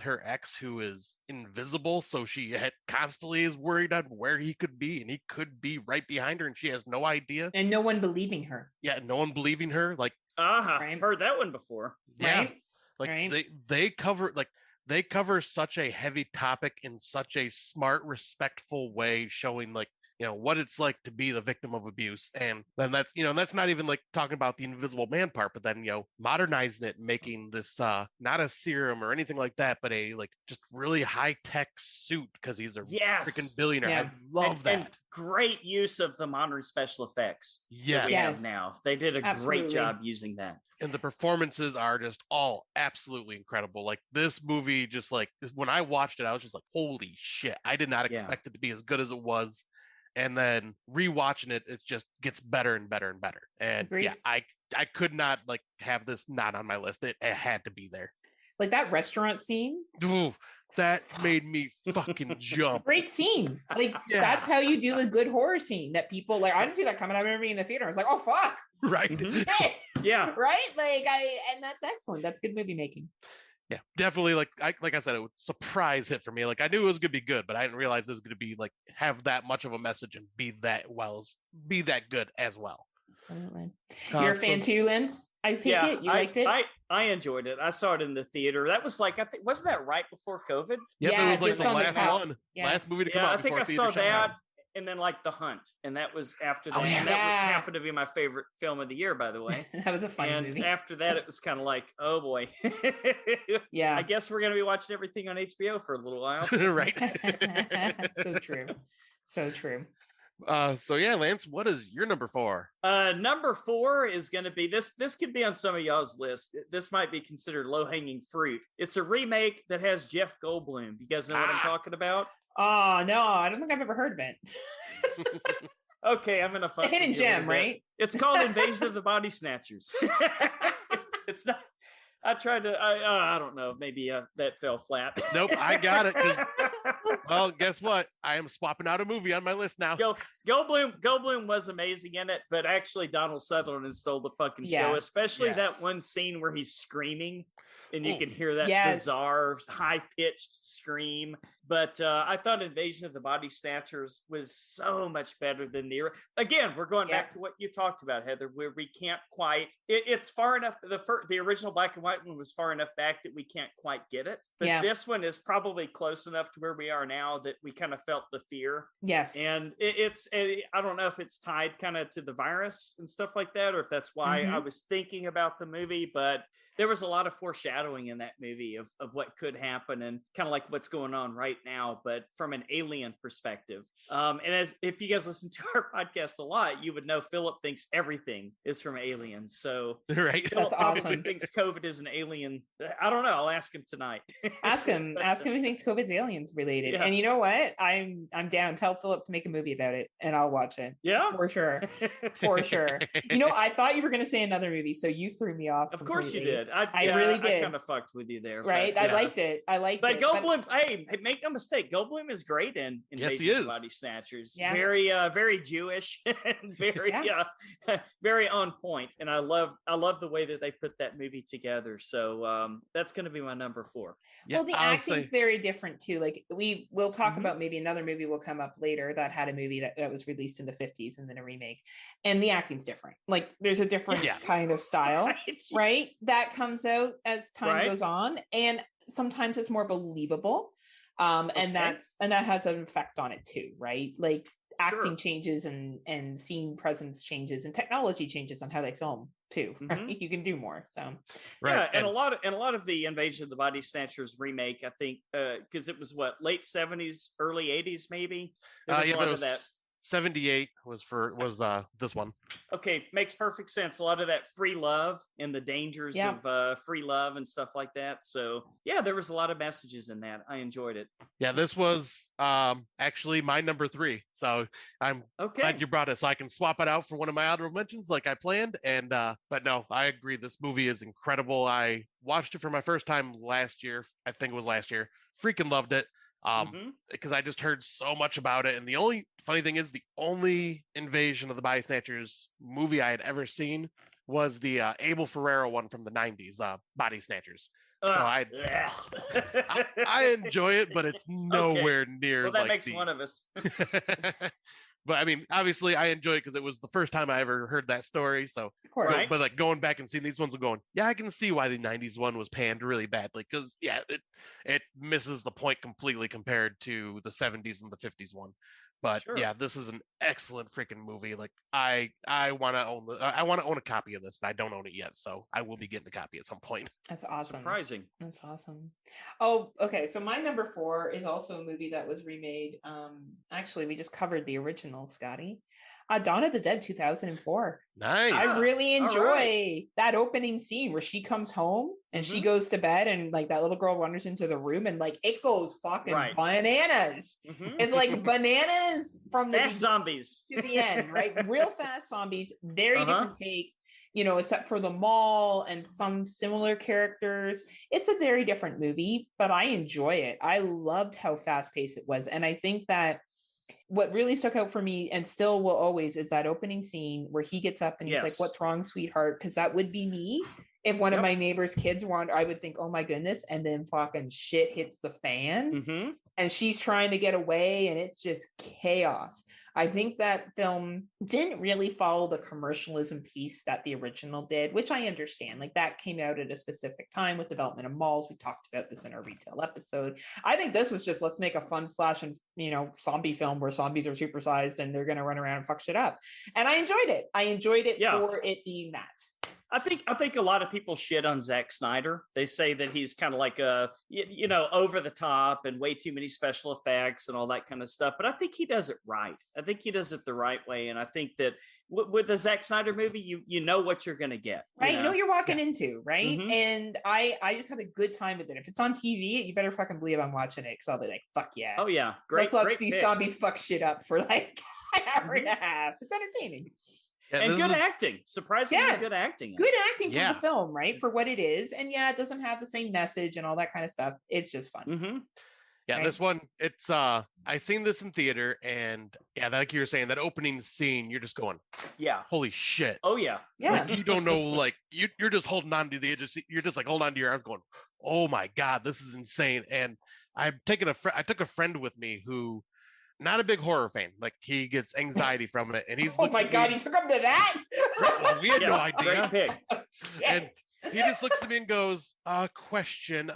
her ex who is invisible, so she constantly is worried on where he could be, and he could be right behind her, and she has no idea, and no one believing her. Yeah, no one believing her. Like, right. Heard that one before. Yeah. Right? Like right. they cover such a heavy topic in such a smart, respectful way, showing like, what it's like to be the victim of abuse. And then that's not even like talking about the Invisible Man part, but then, modernizing it, making this not a serum or anything like that, but a like just really high tech suit because he's a freaking billionaire. Yeah. I love that. And great use of the modern special effects. Yes. That we have now. They did a Absolutely. great job using that. And the performances are just all absolutely incredible. Like, this movie, just like when I watched it, I was just like, holy shit. I did not expect it to be as good as it was. And then rewatching it, it just gets better and better and better. And Agreed. yeah, I could not like have this not on my list. It had to be there. Like that restaurant scene. Ooh, that made me fucking jump. Great scene. Like, that's how you do a good horror scene that people like. I didn't see that coming. I remember being in the theater. I was like, oh fuck. Right. Yeah. Right. And that's excellent. That's good movie making. Yeah, definitely. Like I said, it was a surprise hit for me. Like, I knew it was gonna be good, but I didn't realize it was gonna be like have that much of a message and be that good as well. Absolutely. You're a fan too, Lance? I take it. You liked it? I enjoyed it. I saw it in the theater. That was like, I think, wasn't that right before COVID? Yep, Yeah, it was like the last one. Yeah. Last movie to come out. I think I saw that. And then like The Hunt, and that was after that. And that happened to be my favorite film of the year, by the way. That was a fun movie. And after that, it was kind of like, oh boy. Yeah. I guess we're going to be watching everything on HBO for a little while. Right. So true. So true. So yeah, Lance, what is your number 4? Number 4 is going to be this. This could be on some of y'all's list. This might be considered low-hanging fruit. It's a remake that has Jeff Goldblum. You guys know what I'm talking about? Oh no, I don't think I've ever heard of it. Okay, I'm gonna a hidden gem, right? It's called Invasion of the Body Snatchers. It's not. I tried to. I don't know. Maybe that fell flat. Nope, I got it. Well, guess what? I am swapping out a movie on my list now. Goldblum was amazing in it, but actually Donald Sutherland stole the fucking show, especially that one scene where he's screaming. And you can hear that bizarre, high-pitched scream. But I thought Invasion of the Body Snatchers was so much better than again, we're going back to what you talked about, Heather, where we can't quite... It's far enough... The original black and white one was far enough back that we can't quite get it. But this one is probably close enough to where we are now that we kind of felt the fear. Yes. And I don't know if it's tied kind of to the virus and stuff like that, or if that's why I was thinking about the movie, but there was a lot of foreshadowing foreshadowing in that movie of what could happen and kind of like what's going on right now, but from an alien perspective. And as if you guys listen to our podcast a lot, you would know Philip thinks everything is from aliens. So Right. Philip That's probably awesome. thinks COVID is an alien. I don't know. I'll ask him tonight. Ask him if he thinks COVID's aliens related. Yeah. And you know what? I'm down. Tell Philip to make a movie about it and I'll watch it. Yeah. For sure. For sure. You know, I thought you were going to say another movie, so you threw me off. Of course you completely. did. I really did. I kind of fucked with you there. Right? But, I liked it. But Goldblum, hey, make no mistake, Goldblum is great in Yes, he Invasion of is. the Body Snatchers. Yeah. Very Jewish and very very on point. And I love the way that they put that movie together. So that's going to be my number 4. Well, the acting's very different too. Like we'll talk about maybe another movie will come up later that had a movie that was released in the 50s and then a remake, and the acting's different. Like there's a different kind of style, right? That comes out as time goes on, and sometimes it's more believable. And that has an effect on it too, right? Like acting changes and scene presence changes and technology changes on how they film too. Right? You can do more. So and a lot of the Invasion of the Body Snatchers remake, I think, because it was late 70s, early 80s, maybe. There was a lot of that. 78 was this one. Okay, makes perfect sense. A lot of that free love and the dangers of free love and stuff like that. So yeah, there was a lot of messages in that. I enjoyed it. Yeah, this was actually my number 3. So I'm glad you brought it, so I can swap it out for one of my honorable mentions like I planned. And but no, I agree. This movie is incredible. I watched it for my first time last year. I think it was last year. Freaking loved it. Because I just heard so much about it. And the only funny thing is the only Invasion of the Body Snatchers movie I had ever seen was the Abel Ferrara one from the 90s, Body Snatchers. So I enjoy it, but it's nowhere near. Well, that like makes these. one of us. But I mean, obviously, I enjoy it because it was the first time I ever heard that story. So, of course. Right. But like going back and seeing these ones and going, I can see why the '90s one was panned really badly because it misses the point completely compared to the '70s and the '50s one. But this is an excellent freaking movie. Like I want to own a copy of this, and I don't own it yet, so I will be getting a copy at some point. That's awesome. Surprising. That's awesome. Oh, okay. So my number 4 is also a movie that was remade. Actually, we just covered the original, Scotty. Dawn of the Dead 2004. Nice. I really enjoy that opening scene where she comes home and she goes to bed and like that little girl wanders into the room and like it goes fucking bananas. It's like bananas from the zombies to the end, right? Real fast zombies. Very different take, except for the mall and some similar characters. It's a very different movie, but I enjoy it. I loved how fast paced it was. And I think that what really stuck out for me and still will always is that opening scene where he gets up and he's like, "What's wrong, sweetheart?" Because that would be me. If one of my neighbor's kids wander, I would think, "Oh my goodness," and then fucking shit hits the fan and she's trying to get away and it's just chaos. I think that film didn't really follow the commercialism piece that the original did, which I understand. Like that came out at a specific time with development of malls. We talked about this in our retail episode. I think this was just, let's make a fun slash and, zombie film where zombies are supersized and they're going to run around and fuck shit up. And I enjoyed it. I enjoyed it for it being that. I think a lot of people shit on Zack Snyder. They say that he's kind of like over the top and way too many special effects and all that kind of stuff. But I think he does it right. I think he does it the right way. And I think that with the Zack Snyder movie, you know what you're going to get. Right. You know what you're walking into. Right. And I just had a good time with it. If it's on TV, you better fucking believe I'm watching it because I'll be like, fuck yeah. Oh, yeah. Let's watch these zombies fuck shit up for like an hour and a half. It's entertaining. Yeah, and good acting. Surprisingly good acting. Good acting for the film, right? For what it is. And it doesn't have the same message and all that kind of stuff. It's just fun. Yeah, this one, it's I seen this in theater and like you were saying, that opening scene, you're just going, holy shit. Oh yeah. Like, you don't know, like you're just holding on to the edge. You're just like holding on to your arms going, oh my God, this is insane. And I took a friend with me who not a big horror fan. Like he gets anxiety from it, and he's oh my God, he took him to that. Well, we had no idea. Great pick. And He just looks at me and goes, question,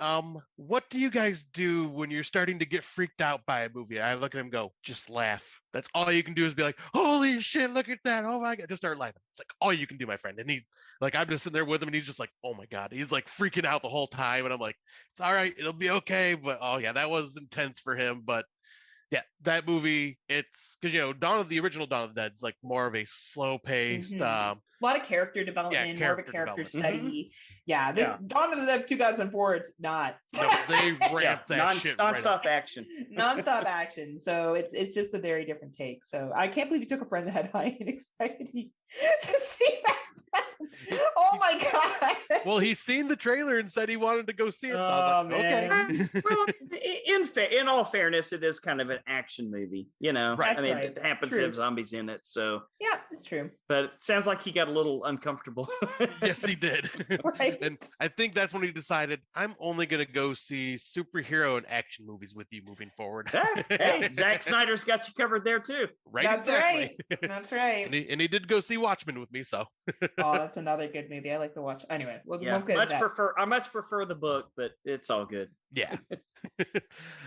what do you guys do when you're starting to get freaked out by a movie? I look at him and go, just laugh. That's all you can do is be like, holy shit, look at that. Oh my God. Just start laughing. It's like all you can do, my friend. And he's like, I'm just sitting there with him and he's just like, oh my God. He's like freaking out the whole time. And I'm like, it's all right. It'll be okay. But oh yeah, that was intense for him. But yeah, that movie, it's because, the original Dawn of the Dead is like more of a slow paced, a lot of character development, more of a character study. Yeah, this Dawn of the Dead 2004, it's not. No, they ramped that shit non-stop action. Non-stop action. So it's just a very different take. So I can't believe you took a friend that had high anxiety to see that. Oh my God. Well, he's seen the trailer and said he wanted to go see it. So I was like, okay. Well, in all fairness, it is kind of an action movie, Right. I mean, it happens to have zombies in it. So yeah, it's true. But it sounds like he got a little uncomfortable. Yes, he did. Right. And I think that's when he decided, I'm only going to go see superhero and action movies with you moving forward. Hey, Zack Snyder's got you covered there too. Right. That's exactly. right. That's right. And he did go see Watchmen with me. So. Oh, that's another good movie. I like to watch. Anyway, I much prefer the book, but it's all good. Yeah.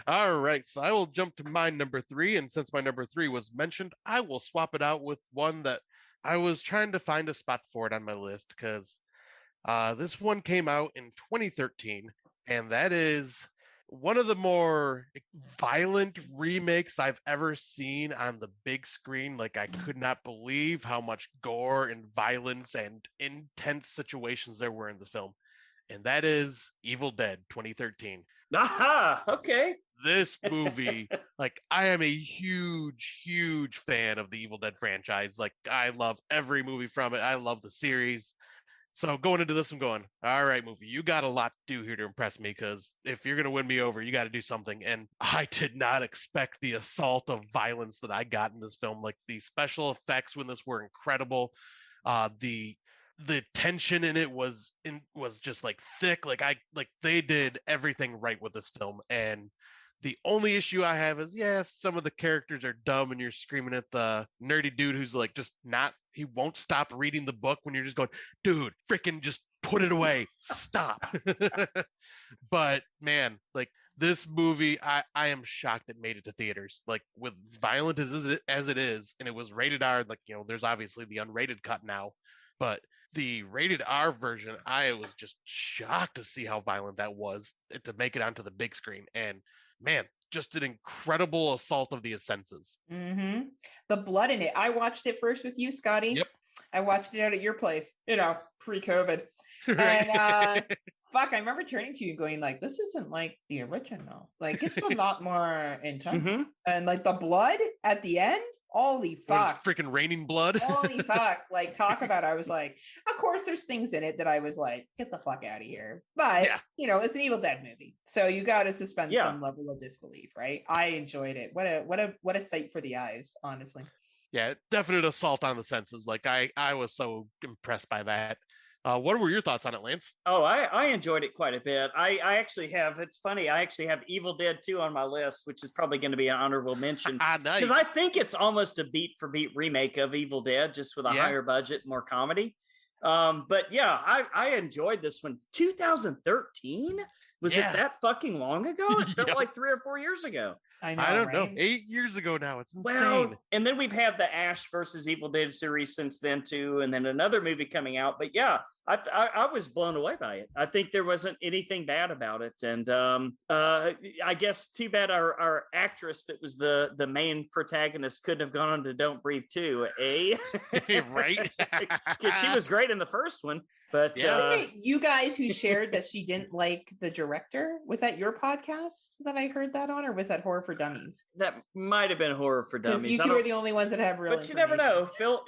All right. So I will jump to my number 3. And since my number 3 was mentioned, I will swap it out with one that I was trying to find a spot for it on my list because this one came out in 2013. And that is one of the more violent remakes I've ever seen on the big screen. Like, I could not believe how much gore and violence and intense situations there were in this film. And that is Evil Dead 2013. Aha, okay. This movie, like, I am a huge, huge fan of the Evil Dead franchise. Like, I love every movie from it. I love the series. So going into this, I'm going, all right, movie, you got a lot to do here to impress me, because if you're going to win me over, you got to do something. And I did not expect the assault of violence that I got in this film. Like, the special effects when this were incredible. The tension in it was just like thick. Like they did everything right with this film. And the only issue I have is, some of the characters are dumb and you're screaming at the nerdy dude who's like he won't stop reading the book when you're just going, dude, freaking just put it away. Stop. But man, like, this movie, I am shocked it made it to theaters. Like, with as violent as it is, and it was rated R, like, there's obviously the unrated cut now, but the rated R version, I was just shocked to see how violent that was to make it onto the big screen. And man, just an incredible assault of the senses. Mm-hmm. The blood in it. I watched it first with you, Scotty. Yep. I watched it out at your place, pre-COVID. Right. And fuck, I remember turning to you going like, this isn't like the original. Like, it's a lot more intense. Mm-hmm. And like the blood at the end, holy fuck. Freaking raining blood. Holy fuck. Like, talk about it. I was like, of course there's things in it that I was like, get the fuck out of here. But it's an Evil Dead movie. So you gotta suspend some level of disbelief, right? I enjoyed it. What a sight for the eyes, honestly. Yeah, definite assault on the senses. Like, I was so impressed by that. What were your thoughts on it, Lance? Oh, I enjoyed it quite a bit. I actually have, it's funny, I actually have Evil Dead 2 on my list, which is probably going to be an honorable mention. Nice. Because I think it's almost a beat for beat remake of Evil Dead, just with a higher budget, more comedy. But yeah, I enjoyed this one. 2013? Was it that fucking long ago? It felt like 3 or 4 years ago. I don't know. 8 years ago now. It's insane. Well, and then we've had the Ash versus Evil Dead series since then too, and then another movie coming out. But yeah, I was blown away by it. I think there wasn't anything bad about it, and I guess too bad our actress that was the main protagonist couldn't have gone on to Don't Breathe 2, eh? Right? Because she was great in the first one. But you guys who shared that she didn't like the director, was that your podcast that I heard that on, or was that Horror for Dummies? That might have been Horror for Dummies. Because you two are the only ones that have real. But you never know. Philip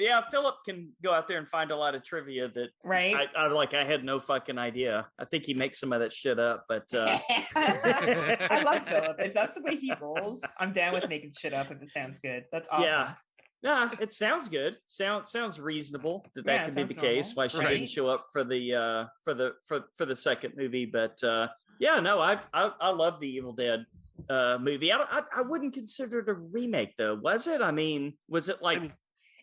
can go out there and find a lot of trivia that I had no fucking idea. I think he makes some of that shit up. But I love Philip. If that's the way he rolls, I'm down with making shit up if it sounds good. That's awesome. Yeah. Yeah, it sounds good. Sounds reasonable that could be the case. Why she didn't show up for the second movie, but I love the Evil Dead movie. I wouldn't consider it a remake though, was it? I mean, was it like?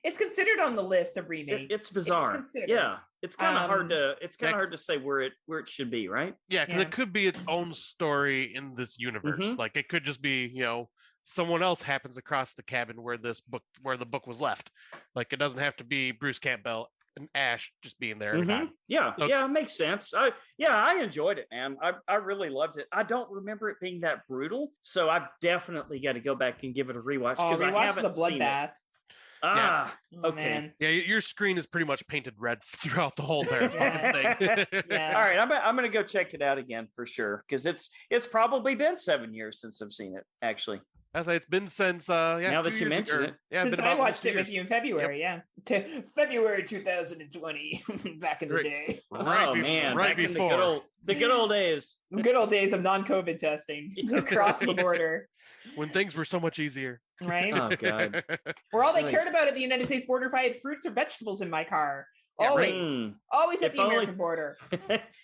It's considered on the list of remakes. It's bizarre. It's kind of hard to. It's kind of hard to say where it should be, right? Yeah, because it could be its own story in this universe. Like it could just be, someone else happens across the cabin where the book was left. Like it doesn't have to be Bruce Campbell and Ash just being there every time. Yeah, it makes sense. I enjoyed it, man. I really loved it. I don't remember it being that brutal, so I've definitely got to go back and give it a rewatch because I haven't the seen bloodbath. it. Okay. Man. Yeah, your screen is pretty much painted red throughout the whole entire fucking thing. All right, I'm gonna go check it out again for sure because it's probably been 7 years since I've seen it. Actually, it's been since now that you mention it. Yeah, since I watched it with you in February. To February 2020, back in the day. Man, back before. In the good old days. Good old days of non-COVID testing across the border. When things were so much easier. Right? Oh, God. Where all they cared about at the United States border if I had fruits or vegetables in my car. Always at the American border.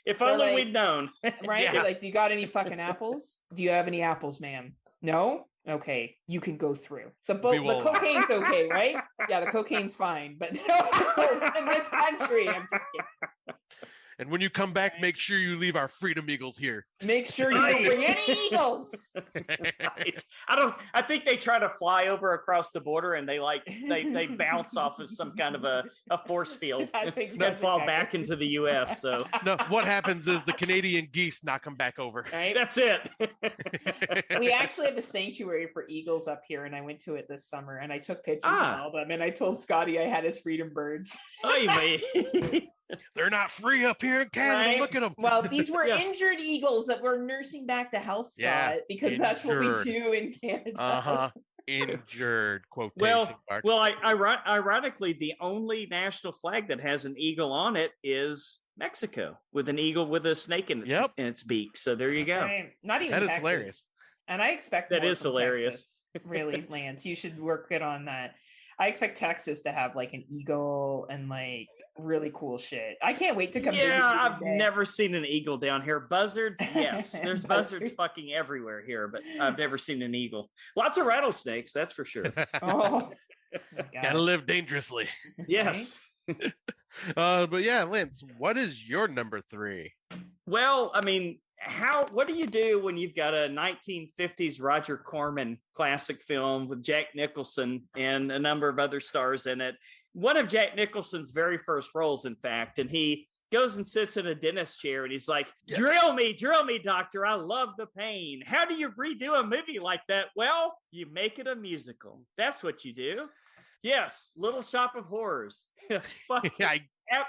If only we'd known. Right? Yeah. They're like, do you got any fucking apples? Do you have any apples, ma'am? No? Okay, you can go through. The cocaine's okay, right? Yeah, the cocaine's fine, but no apples in this country. I'm just kidding. And when you come back, make sure you leave our Freedom Eagles here. Make sure you don't bring any eagles. Right. I think they try to fly over across the border and they bounce off of some kind of a force field that fall back into the US. So no, what happens is the Canadian geese knock them back over. Right? That's it. We actually have a sanctuary for eagles up here, and I went to it this summer and I took pictures of all of them, and I told Scotty I had his freedom birds. They're not free up here in Canada. Right? Look at them. Well, these were injured eagles that we're nursing back to health, Scott, because that's what we do in Canada. Injured quotation marks. Well, ironically, the only national flag that has an eagle on it is Mexico, with an eagle with a snake in its beak. So there you go. Right. Not even that Texas. Is hilarious. And I expect that is hilarious. Texas, really, Lance. You should work it on that. I expect Texas to have like an eagle and like really cool shit. I can't wait to come visit. Yeah, I've never seen an eagle down here. Buzzards, yes. There's buzzards fucking everywhere here, but I've never seen an eagle. Lots of rattlesnakes, that's for sure. Oh, gotta live dangerously. Yes. But yeah, Lance, what is your number 3? Well, I mean, what do you do when you've got a 1950s Roger Corman classic film with Jack Nicholson and a number of other stars in it? One of Jack Nicholson's very first roles, in fact, and he goes and sits in a dentist chair and he's like, drill me, doctor. I love the pain. How do you redo a movie like that? Well, you make it a musical. That's what you do. Yes, Little Shop of Horrors.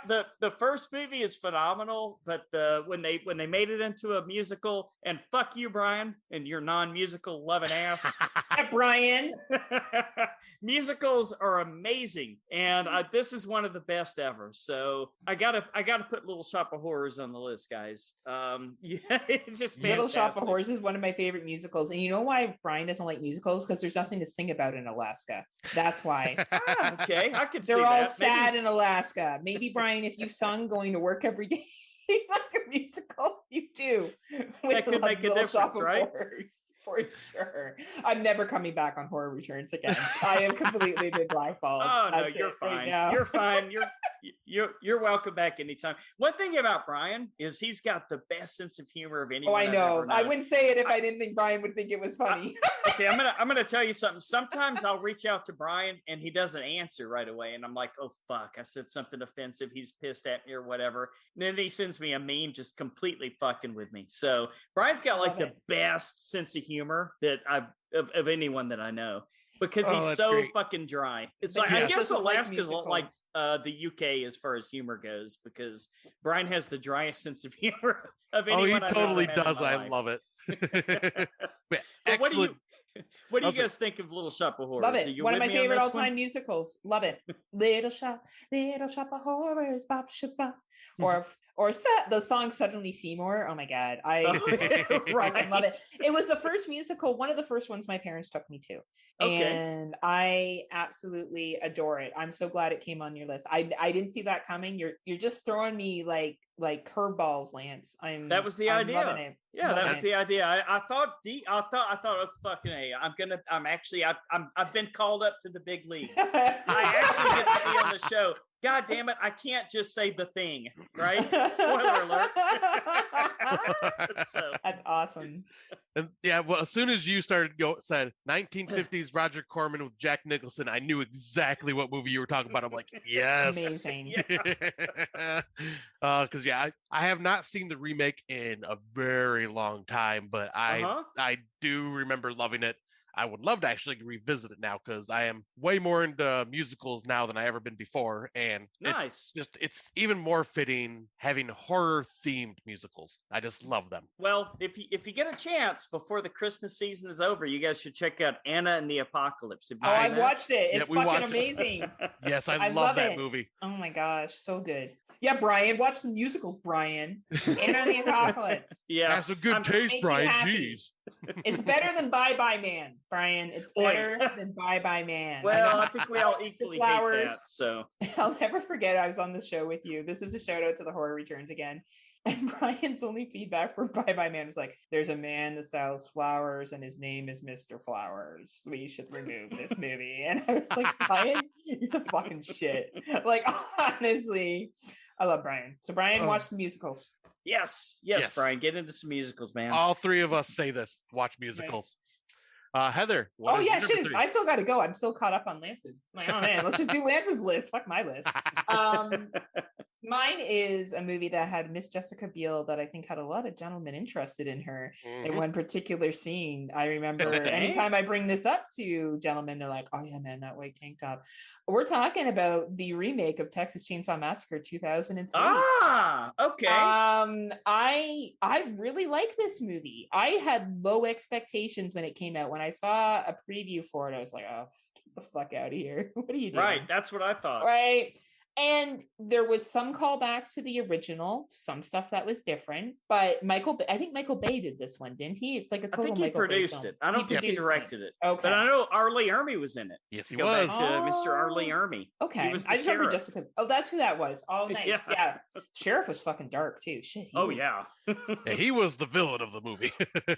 The first movie is phenomenal, but when they made it into a musical, and fuck you, Brian, and your non-musical loving ass. Brian. Musicals are amazing, and this is one of the best ever. So I gotta put Little Shop of Horrors on the list, guys. It's just fantastic. Little Shop of Horrors is one of my favorite musicals, and you know why Brian doesn't like musicals? Because there's nothing to sing about in Alaska. That's why. Okay, I could see they're that. all sad in Alaska. Maybe Brian, if you sung going to work every day like a musical, you do. That could make a difference, right? For sure. I'm never coming back on Horror Returns again. I am completely been blackballed. Oh no, you're fine. You're fine. You're welcome back anytime. One thing about Brian is he's got the best sense of humor of anyone. Oh, I know. I wouldn't say it if I didn't think Brian would think it was funny. Okay, I'm gonna tell you something. Sometimes I'll reach out to Brian and he doesn't answer right away, and I'm like, oh fuck, I said something offensive. He's pissed at me or whatever. And then he sends me a meme just completely fucking with me. So Brian's got like the best sense of humor that of anyone that I know, because he's so great. Fucking dry. It's like I guess Alaska's like the UK as far as humor goes, because Brian has the driest sense of humor of anyone. Oh, he totally does. I love it. Excellent. What do you guys think of Little Shop of Horrors? Love it. One of my favorite all-time musicals. Love it. Little Shop of Horrors, bop, shop, bop. Or Or the song Suddenly Seymour. Oh my God. I Right. love it. It was the first musical, one of the first ones my parents took me to. Okay. And I absolutely adore it. I'm so glad it came on your list. I didn't see that coming. You're just throwing me like curveballs, Lance. That was the I'm idea. loving it. Yeah, that was the idea. I thought, oh, fucking A. I've been called up to the big leagues. I actually get to be on the show. God damn it! I can't just say The Thing, right? Spoiler alert. So. That's awesome. And yeah, well, as soon as you said 1950s Roger Corman with Jack Nicholson, I knew exactly what movie you were talking about. I'm like, yes, amazing. Because I have not seen the remake in a very long time, but I do remember loving it. I would love to actually revisit it now because I am way more into musicals now than I ever been before, and nice. It's even more fitting having horror themed musicals. I just love them. Well, if you get a chance before the Christmas season is over, you guys should check out Anna and the Apocalypse. I watched it. It's fucking amazing. Yes, I love that movie. Oh my gosh, so good. Yeah, Brian, watch the musicals, Brian. Anna and the Apocalypse. Yeah, that's a good taste, Brian. Jeez. It's better than Bye Bye Man, Brian. It's better than Bye Bye Man. Well, I think we all equally hate that. So I'll never forget. I was on the show with you. This is a shout out to the Horror Returns again. And Brian's only feedback for Bye Bye Man was like, "There's a man that sells flowers, and his name is Mr. Flowers. We should remove this movie." And I was like, "Brian, you're the fucking shit." Like, honestly, I love Brian. So Brian, watch the musicals. Yes, Brian, get into some musicals, man. All three of us say this: watch musicals. Heather. Shit! I still got to go. I'm still caught up on Lance's. I'm like, oh man, let's just do Lance's list. Fuck my list. Mine is a movie that had Miss Jessica Biel that I think had a lot of gentlemen interested in her in one particular scene. I remember anytime I bring this up to gentlemen, they're like, "Oh yeah, man, that white tank top." We're talking about the remake of Texas Chainsaw Massacre 2003. Ah, okay. I really like this movie. I had low expectations when it came out. When I saw a preview for it, I was like, "Oh, get the fuck out of here! What are you doing?" Right, that's what I thought. Right. And there was some callbacks to the original, some stuff that was different, but I think Michael Bay did this one, didn't he? It's like a total. I think he Michael produced Bay it. I don't think he directed it. Okay, but I know Arlie Ermy was in it. Yes, he was. Go back to Mr. Arlie Ermy. Okay, he was I just remember Jessica. Oh, that's who that was. Oh, nice. Yeah. Sheriff was fucking dark too. Shit. Yeah, he was the villain of the movie.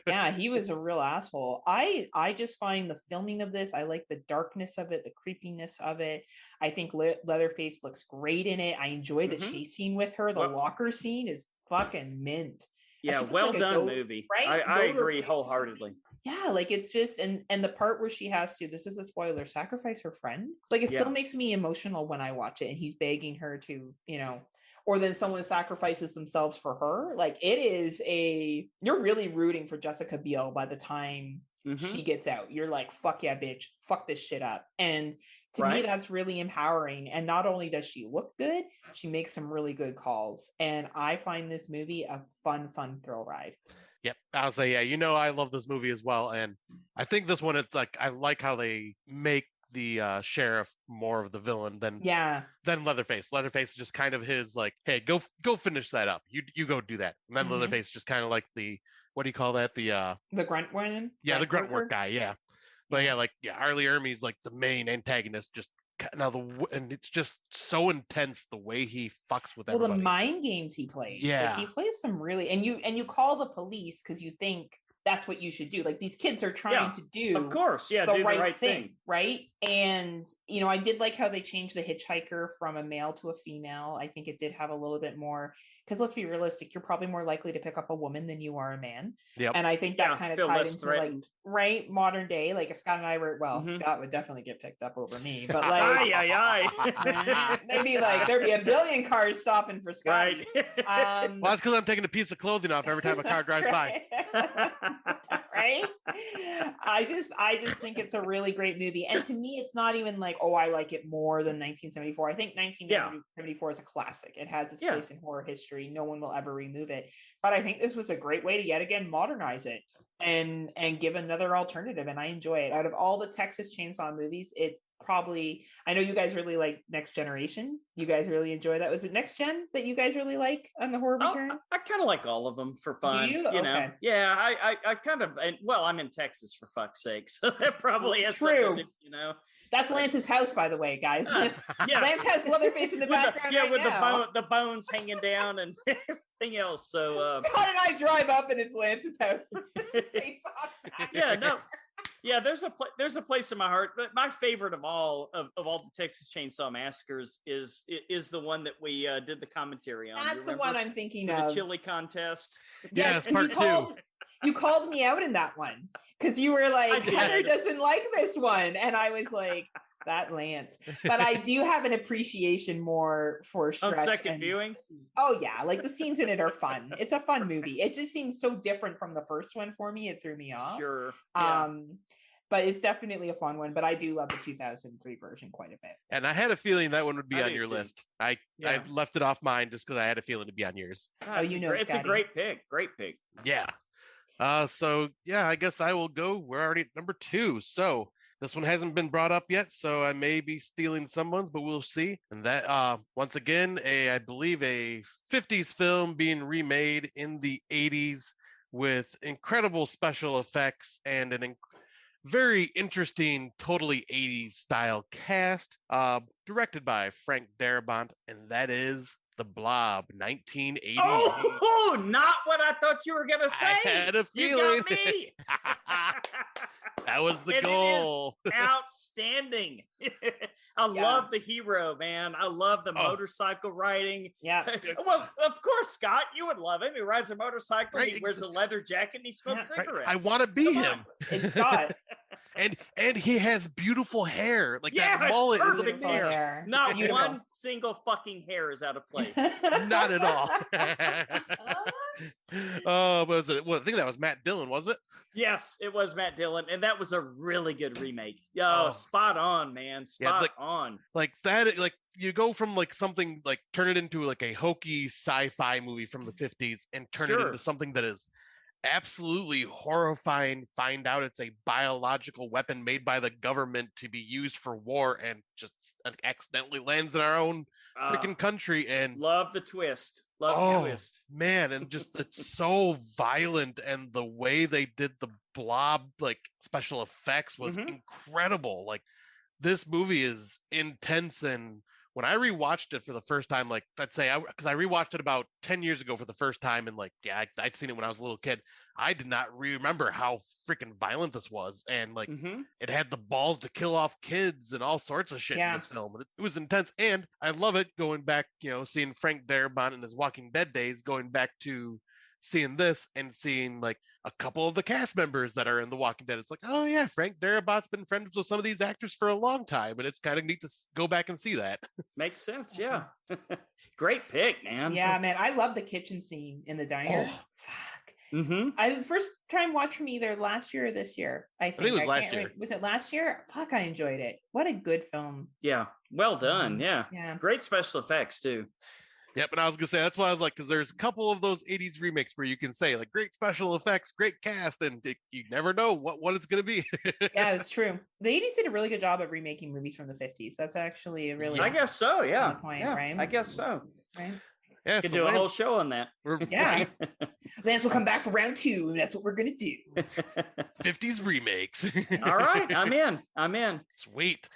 Yeah, he was a real asshole. I just find the filming of this. I like the darkness of it, the creepiness of it. I think Leatherface looks great in it. I enjoy the chase scene with her. The locker scene is fucking mint. Yeah, well done movie. Right? I agree wholeheartedly. Yeah, like it's just and the part where she has to, this is a spoiler, sacrifice her friend. Like it still makes me emotional when I watch it and he's begging her to, or then someone sacrifices themselves for her. Like it is you're really rooting for Jessica Biel by the time she gets out. You're like, fuck yeah, bitch, fuck this shit up. And to me, that's really empowering. And not only does she look good, she makes some really good calls. And I find this movie a fun thrill ride. Yep. I'll say, I love this movie as well. And I think this one, it's like, I like how they make the sheriff more of the villain than Leatherface. Leatherface is just kind of his like, hey, go finish that up. You go do that. And then Leatherface just kind of like the, what do you call that? The grunt one? Yeah, the grunt work guy. Yeah. But Arlie Ermey's like the main antagonist. Just and it's just so intense the way he fucks with everybody. Well, the mind games he plays. Yeah, like, he plays some really, and you call the police because you think that's what you should do. Like these kids are trying to do, of course, do the right thing, right? And I did like how they changed the hitchhiker from a male to a female. I think it did have a little bit more. Because let's be realistic, you're probably more likely to pick up a woman than you are a man. Yep. And I think that kind of tied into like modern day. Like if Scott and I were, Scott would definitely get picked up over me. But like maybe like there'd be a billion cars stopping for Scott. Right. Well, that's because I'm taking a piece of clothing off every time a car drives by. Right? I just think it's a really great movie. And to me, it's not even like, I like it more than 1974. I think 1974 is a classic. It has its place in horror history. No one will ever remove it. But I think this was a great way to yet again modernize it. and give another alternative, and I enjoy it. Out of all the Texas Chainsaw movies, it's probably, I know you guys really like Next Generation. You guys really enjoy that. Was it Next Gen that you guys really like on the horror returns? I kind of like all of them for fun. Do you? You know? Okay. Yeah, I kind of, well, I'm in Texas for fuck's sake, so that probably has True. something to, you know. That's Lance's house, by the way, guys. Lance has Leatherface in the background. With the bones hanging down and everything else. So Scott and I drive up, and it's Lance's house. There's a place in my heart, but my favorite of all the Texas Chainsaw Massacres is the one that we did the commentary on. That's the one I'm thinking of. The chili contest. Yes, part two. You called me out in that one because you were like, Heather doesn't like this one. And I was like, that Lance. But I do have an appreciation more for Stretch. On second viewing? Oh, yeah. Like the scenes in it are fun. It's a fun movie. It just seems so different from the first one for me. It threw me off. Sure. But it's definitely a fun one. But I do love the 2003 version quite a bit. And I had a feeling that one would be on your list. I left it off mine just because I had a feeling to be on yours. It's a great pick. Great pick. Yeah. So yeah, I guess I will go. We're already at number 2. So this one hasn't been brought up yet, so I may be stealing someone's, but we'll see. And that, once again, I believe a 50s film being remade in the 80s with incredible special effects and an very interesting, totally 80s style cast, directed by Frank Darabont, and that is The Blob, 1980. Oh, not what I thought you were gonna say. I had a feeling. You got me. That was the goal. It is outstanding. I love the hero, man. I love the motorcycle riding. Yeah. Well, of course, Scott, you would love him. He rides a motorcycle. Right. He wears a leather jacket and he smokes cigarettes. I want to be him. It's Scott. And he has beautiful hair. Like that mullet is perfect hair. Not one single fucking hair is out of place. Not at all. Oh, was it? Well, I think that was Matt Dillon, wasn't it? Yes, it was Matt Dillon, and that was a really good remake. Spot on, man. Spot on. Like that, like you go from like something like turn it into like a hokey sci-fi movie from the 50s and turn it into something that is absolutely horrifying. Find out it's a biological weapon made by the government to be used for war and just accidentally lands in our own freaking country. And love the twist. Love the twist, man. And just it's so violent, and the way they did the Blob like special effects was incredible. Like this movie is intense, and when I rewatched it for the first time, like let's say, because I rewatched it about 10 years ago for the first time, and like, I'd seen it when I was a little kid. I did not remember how freaking violent this was, and like it had the balls to kill off kids and all sorts of shit in this film. It was intense, and I love it going back, seeing Frank Darabont in his Walking Dead days, going back to seeing this and seeing like a couple of the cast members that are in The Walking Dead. It's like, oh yeah, Frank Darabont's been friends with some of these actors for a long time, and it's kind of neat to go back and see that. Makes sense. Yeah. Great pick, man. Yeah, man. I love the kitchen scene in the diner. Fuck. I first time watched from either last year or this year. I think it was last year. Was it last year? Fuck, I enjoyed it. What a good film. Yeah. Well done. Yeah. Great special effects too. Yep, and I was gonna say that's why I was like, because there's a couple of those 80s remakes where you can say like great special effects, great cast, and you never know what it's gonna be. Yeah, it's true. The 80s did a really good job at remaking movies from the 50s. That's actually a really I guess so, yeah. Point, right? I guess so. Right. Yeah, we could do a whole show on that. Yeah. Lance will come back for round 2, and that's what we're gonna do. 50s remakes. All right, I'm in. Sweet.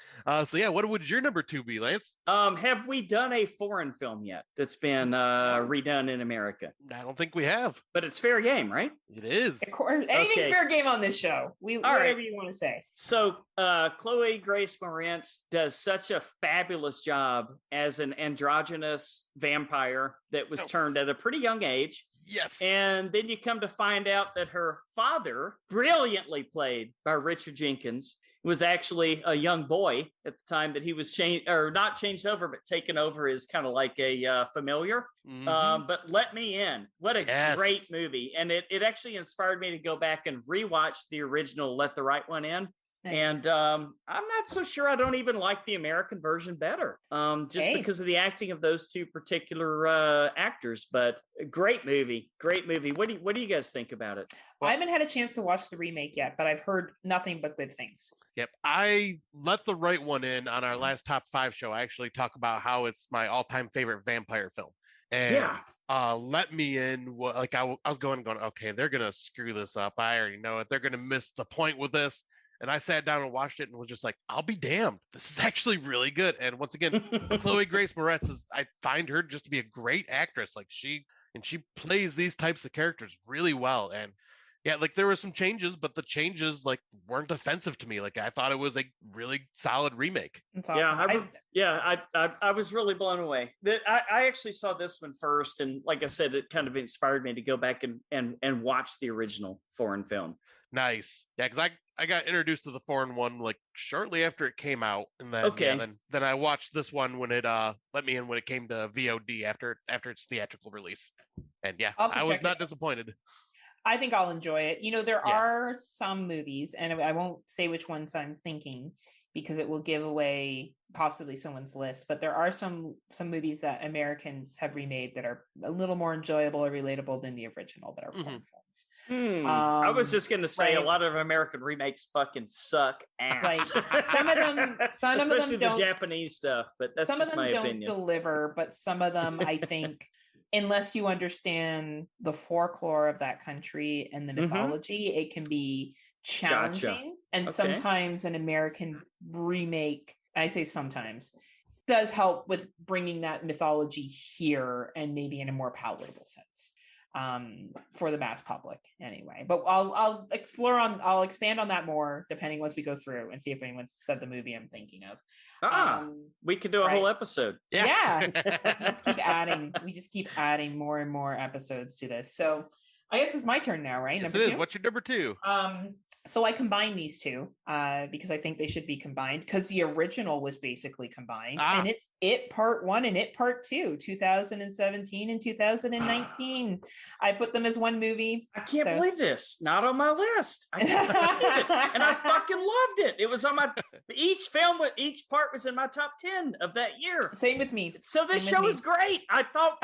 So yeah, what would your number 2 be, Lance? Have we done a foreign film yet that's been redone in America? I don't think we have. But it's fair game, right? It is. Of course. Anything's fair game on this show. Whatever you want to say. So Chloe Grace Moretz does such a fabulous job as an androgynous vampire that was turned at a pretty young age. Yes. And then you come to find out that her father, brilliantly played by Richard Jenkins, was actually a young boy at the time that he was not changed over, but taken over as kind of like a familiar. But Let Me In. What a great movie. And it actually inspired me to go back and rewatch the original Let the Right One In. And I'm not so sure I don't even like the American version better, just because of the acting of those two particular actors. But great movie. What do you guys think about it? Well, I haven't had a chance to watch the remake yet, but I've heard nothing but good things. Yep. I let the right one in on our last top 5 show. I actually talk about how it's my all-time favorite vampire film. And let me in. Like I was going, okay, they're going to screw this up. I already know it. They're going to miss the point with this. And I sat down and watched it and was just like, I'll be damned. This is actually really good. And once again, Chloe Grace Moretz I find her just to be a great actress. Like she plays these types of characters really well. And yeah, like there were some changes, but the changes like weren't offensive to me. Like I thought it was a really solid remake. That's awesome. I was really blown away. I actually saw this one first, and like I said, it kind of inspired me to go back and watch the original foreign film. Nice. Yeah, because I got introduced to the foreign one like shortly after it came out, and then then I watched this one when it let me in when it came to VOD after its theatrical release. And yeah, I was not disappointed. I think I'll enjoy it. You know, there are some movies, and I won't say which ones I'm thinking because it will give away possibly someone's list, but there are some movies that Americans have remade that are a little more enjoyable or relatable than the original that are foreign films. I was just going to say a lot of American remakes fucking suck ass. Like, some of them especially don't, the Japanese stuff, but that's just my opinion. Some of them don't deliver, but some of them, I think, unless you understand the folklore of that country and the mythology, it can be challenging. Gotcha. And sometimes an American remake, I say sometimes, does help with bringing that mythology here and maybe in a more palatable sense for the mass public anyway. But I'll expand on that more depending once we go through and see if anyone's said the movie I'm thinking of. We could do a whole episode. Yeah. We just keep adding more and more episodes to this. So I guess it's my turn now, right? Yes, it is. What's your number 2? So I combined these two because I think they should be combined because the original was basically combined. And it's It Part 1 and It Part 2, 2017 and 2019. I put them as one movie. I can't believe this. Not on my list. I can't believe it. And I fucking loved it. It was on my, each part was in my top 10 of that year. Same with me. So this show is great. I thought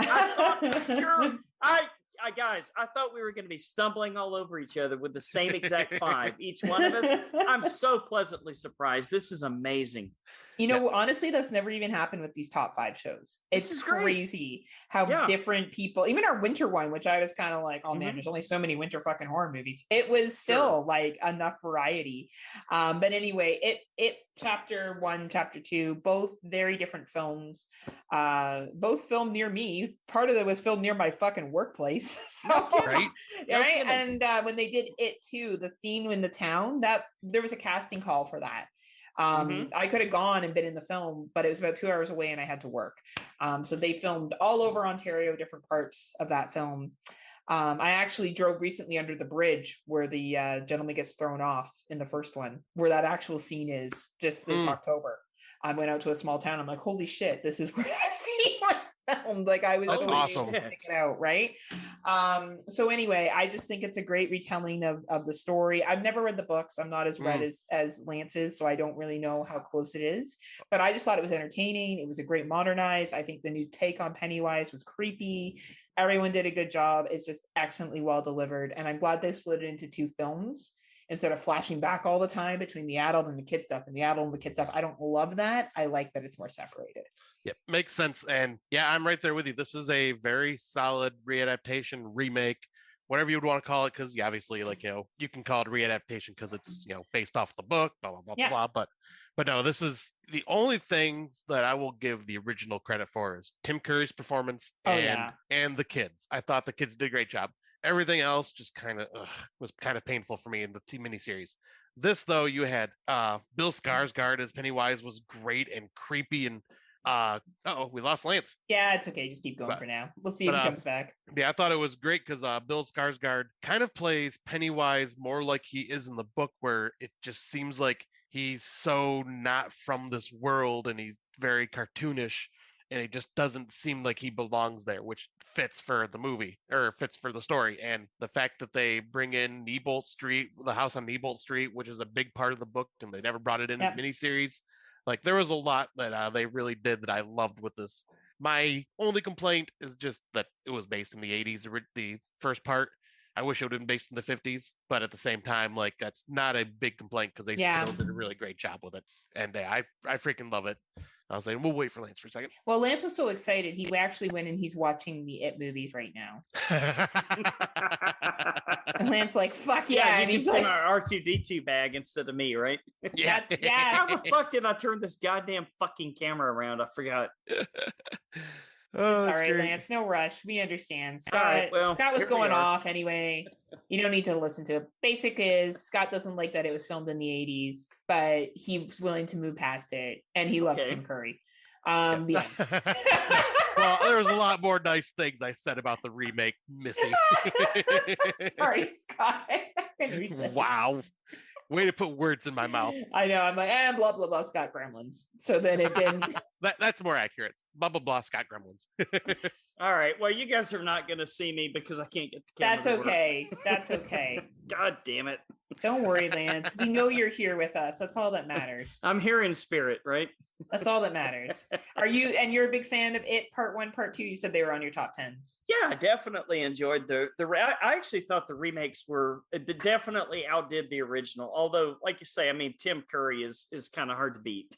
guys, I thought we were going to be stumbling all over each other with the same exact 5, each one of us. I'm so pleasantly surprised. This is amazing. You know, honestly, that's never even happened with these top 5 shows. It's crazy how different people, even our winter one, which I was kind of like, oh man, there's only so many winter fucking horror movies. It was still like enough variety. But anyway, it Chapter 1, Chapter 2, both very different films. Both filmed near me. Part of it was filmed near my fucking workplace. So, right? And when they did It Too, the scene in the town, that there was a casting call for that. I could have gone and been in the film, but it was about 2 hours away and I had to work. So they filmed all over Ontario, different parts of that film. I actually drove recently under the bridge where the gentleman gets thrown off in the first one, where that actual scene is just this October. I went out to a small town. I'm like, holy shit, this is where that scene was filmed. Like I was awesome. Check it out, right? So anyway, I just think it's a great retelling of the story. I've never read the books. I'm not as read as Lance is, so I don't really know how close it is. But I just thought it was entertaining. It was a great modernized. I think the new take on Pennywise was creepy. Everyone did a good job. It's just excellently well delivered. And I'm glad they split it into 2 films instead of flashing back all the time between the adult and the kid stuff and the adult and the kid stuff. I don't love that. I like that it's more separated. Yep, makes sense. And yeah, I'm right there with you. This is a very solid readaptation, remake, whatever you would want to call it, because obviously, like, you can call it readaptation because it's, based off the book, blah, blah, blah, blah. But no, this is the only thing that I will give the original credit for is Tim Curry's performance and the kids. I thought the kids did a great job. Everything else just kind of was kind of painful for me in the miniseries. This, though, you had Bill Skarsgård as Pennywise was great and creepy and we lost Lance. Yeah, it's okay. Just keep going for now. We'll see if he comes back. Yeah, I thought it was great because Bill Skarsgård kind of plays Pennywise more like he is in the book, where it just seems like he's so not from this world and he's very cartoonish. and it just doesn't seem like he belongs there, which fits for the movie or fits for the story. And the fact that they bring in Neibolt Street, the house on Neibolt Street, which is a big part of the book, and they never brought it in a miniseries. Like there was a lot that they really did that I loved with this. My only complaint is just that it was based in the 80s, the first part. I wish it would have been based in the 50s, but at the same time, like that's not a big complaint because they still did a really great job with it. And I freaking love it. I was saying, we'll wait for Lance for a second. Well, Lance was so excited. He actually went and he's watching the It movies right now. And Lance like, fuck yeah. You and he's in our R2D2 bag instead of me, right? Yeah. How the fuck did I turn this goddamn fucking camera around? I forgot. Oh, all right, great. Lance, no rush. We understand. Scott, Scott was going off anyway. You don't need to listen to it. Basic is Scott doesn't like that it was filmed in the 80s, but he's willing to move past it, and he loves Tim Curry. The well, there was a lot more nice things I said about the remake, Missy. Sorry, Scott. Wow. Way to put words in my mouth. I know. I'm like, blah, blah, blah, Scott Gremlins. So then it didn't. That's more accurate. Blah, blah, blah, Scott Gremlins. All right. Well, you guys are not going to see me because I can't get the camera. That's okay. That's okay. God damn it. Don't worry, Lance. We know you're here with us. That's all that matters. I'm here in spirit, right? That's all that matters. You're a big fan of It Part 1, Part 2? You said they were on your top 10s. Yeah, I definitely enjoyed I actually thought the remakes definitely outdid the original. Although, like you say, I mean, Tim Curry is kind of hard to beat.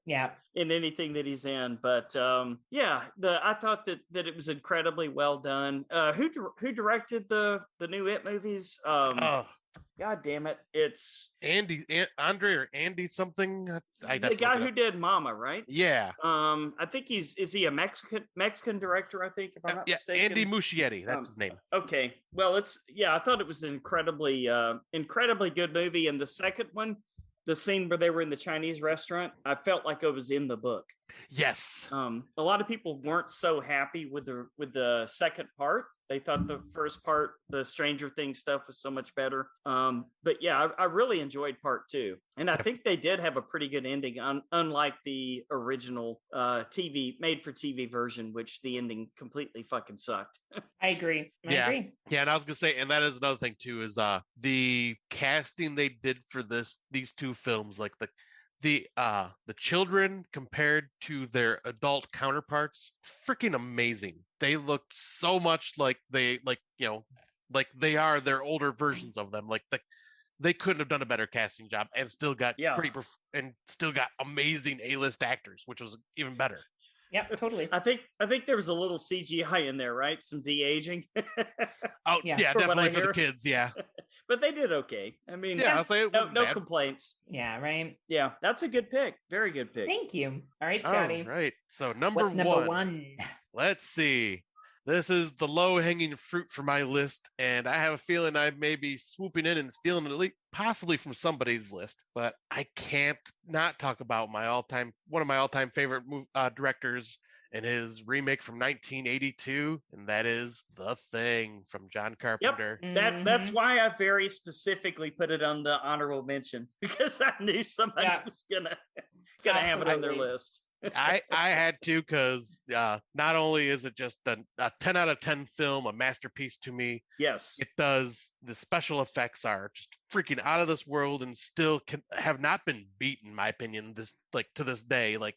Yeah. In anything that he's in. But I thought that it was incredibly well done. Who directed the new It movies? God damn it! It's Andre or Andy something. The guy who did Mama, right? Yeah. I think is he a Mexican director? I think if I'm not mistaken. Andy Muschietti, that's his name. Okay, well, I thought it was an incredibly good movie. And the second one, the scene where they were in the Chinese restaurant, I felt like I was in the book. Yes. A lot of people weren't so happy with the second part. They thought the first part, the Stranger Things stuff, was so much better. But yeah, I really enjoyed part 2. And I think they did have a pretty good ending, unlike the original made for TV version, which the ending completely fucking sucked. I agree. I agree. Yeah, and I was gonna say, and that is another thing too, is the casting they did for these two films, like the children compared to their adult counterparts, freaking amazing. They looked so much like they they are their older versions of them. Like they couldn't have done a better casting job and still got amazing A-list actors, which was even better. Yep, totally. I think there was a little CGI in there, right? Some de-aging. Oh yeah, definitely for the kids. Yeah, but they did okay. I mean, I'll say it wasn't no bad. complaints. Yeah, right. Yeah, that's a good pick. Very good pick. Thank you. All right, Scotty. All right. So number What's number one? Let's see. This is the low-hanging fruit for my list, and I have a feeling I may be swooping in and stealing it, possibly from somebody's list. But I can't not talk about one of my all-time favorite directors and his remake from 1982, and that is The Thing from John Carpenter. Yep. That's why I very specifically put it on the honorable mention, because I knew somebody was gonna have it on their list. I had to, because not only is it just a 10 out of 10 film, a masterpiece to me. Yes, the special effects are just freaking out of this world and still have not been beaten, in my opinion, to this day. Like,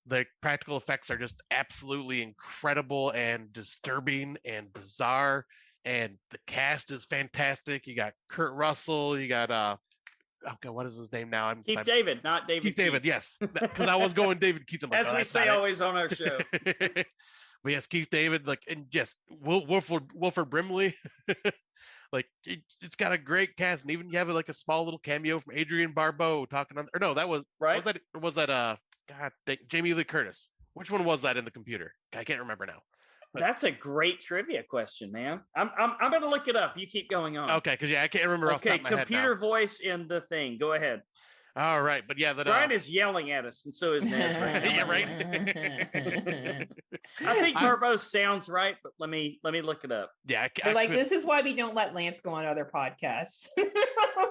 the practical effects are just absolutely incredible and disturbing and bizarre, and the cast is fantastic. You got Kurt Russell, you got okay, what is his name now? Keith David, not David. Keith David, yes, because I was going David Keith. As we say always on our show. But yes, Keith David, and yes, Wilford Brimley. It's got a great cast, and even you have a small little cameo from Adrienne Barbeau talking on. Or no, that was right. Was that Jamie Lee Curtis? Which one was that in the computer? I can't remember now. But that's a great trivia question, man. I'm going to look it up. You keep going on. Okay, because I can't remember off the top of my head now. Computer voice in The Thing. Go ahead. All right, but yeah, Brian is yelling at us, and so is Nez right now. Yeah, right. I think Barbeau sounds right, but let me look it up. Yeah, this is why we don't let Lance go on other podcasts.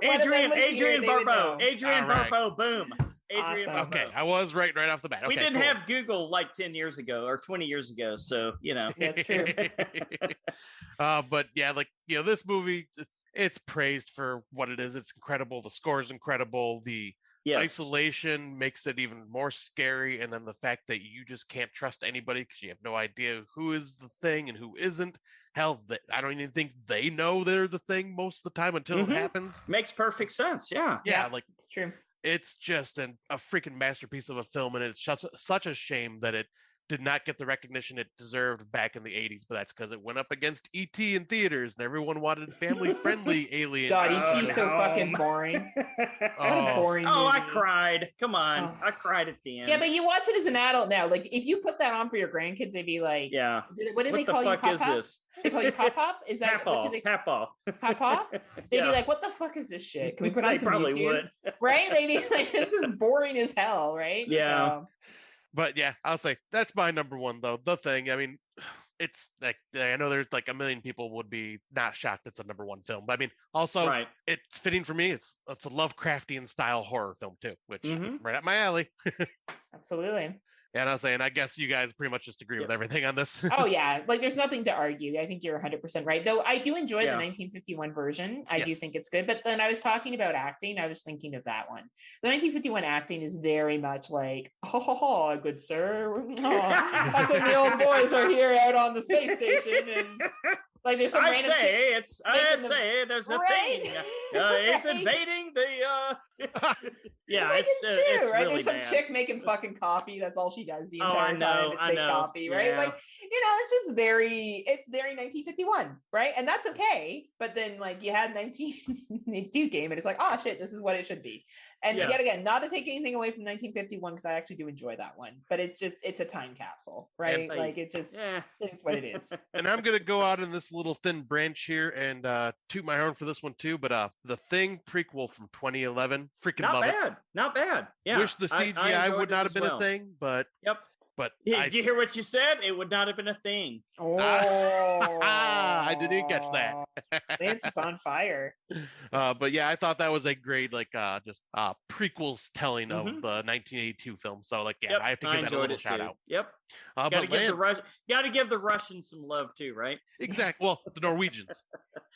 Adrienne Barbeau. Adrienne Barbeau. Boom. Adrian. Awesome. Okay, I was right off the bat. Okay, we didn't have Google like 10 years ago or 20 years ago, so That's true. But yeah, like this movie, it's praised for what it is. It's incredible. The score is incredible. The isolation makes it even more scary, and then the fact that you just can't trust anybody because you have no idea who is the thing and who isn't. Hell, I don't even think they know they're the thing most of the time until it happens. Makes perfect sense. Yeah, like it's true. It's just a freaking masterpiece of a film, and it's just such a shame that it did not get the recognition it deserved back in the 80s, but that's because it went up against E.T. in theaters, and everyone wanted family-friendly alien. God, E.T.'s so fucking boring. Boring movie. I cried. Come on. I cried at the end. Yeah, but you watch it as an adult now. Like, if you put that on for your grandkids, they'd be like, yeah. What do they call you? What the fuck is this? They call you Pop-Pop? Is that what do they? Papa. Papa? They'd be like, what the fuck is this shit? Can we put it on some probably YouTube? Would. Right? They'd be like, this is boring as hell, right? Yeah. But yeah, I'll say that's my number one, though. The Thing, I mean, it's like, I know there's like a million people would be not shocked it's a number one film. But I mean, also, it's fitting for me. It's a Lovecraftian style horror film, too, which right up my alley. Absolutely. And I was saying, I guess you guys pretty much just agree with everything on this. Oh, yeah. Like, there's nothing to argue. I think you're 100% right. Though I do enjoy the 1951 version. I do think it's good. But then I was talking about acting. I was thinking of that one. The 1951 acting is very much like, oh, good sir. Oh, us and the old boys are here out on the space station. And like, there's some random there's a thing. It's invading the... it's true, it's right? really There's some bad. chick making fucking coffee. That's all she does the entire time. I Make know. coffee, right? Like, it's just very 1951, right? And that's okay. But then, like, you had 1982 game, and it's like, oh shit, this is what it should be. And yet again, not to take anything away from 1951, because I actually do enjoy that one. But it's a time capsule, right? Like, it just is what it is. And I'm gonna go out in this little thin branch here and toot my horn for this one too. But the Thing prequel from 2011, freaking love it. Not bad. Yeah. Wish the CGI would not have been a thing, but But did you hear what you said? It would not have been a thing. Oh, I didn't catch that. Lance is on fire. But yeah, I thought that was a great prequels telling of the 1982 film. So I have to give that a little shout out. Yep. Gotta give the Russians some love too, right? Exactly. Well, the Norwegians.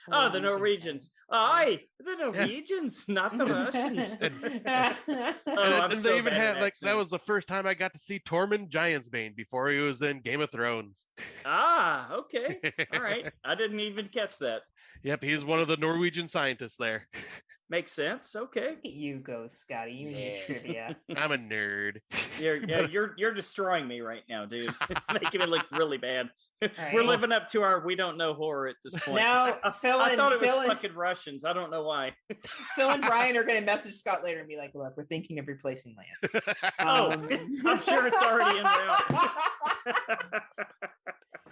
The Norwegians. The Norwegians, not the Russians. And they even had that was the first time I got to see Tormund Giantsbane before he was in Game of Thrones. Okay. All right. I didn't even catch that. Yep, he's one of the Norwegian scientists there. Makes sense. Okay. You go, Scotty. You need trivia. I'm a nerd. You're destroying me right now, dude. Making me look really bad. Right. We're living up to our we don't know horror at this point. Now, I thought it was fucking Russians. I don't know why. Phil and Brian are going to message Scott later and be like, "Look, we're thinking of replacing Lance." I'm sure it's already in route.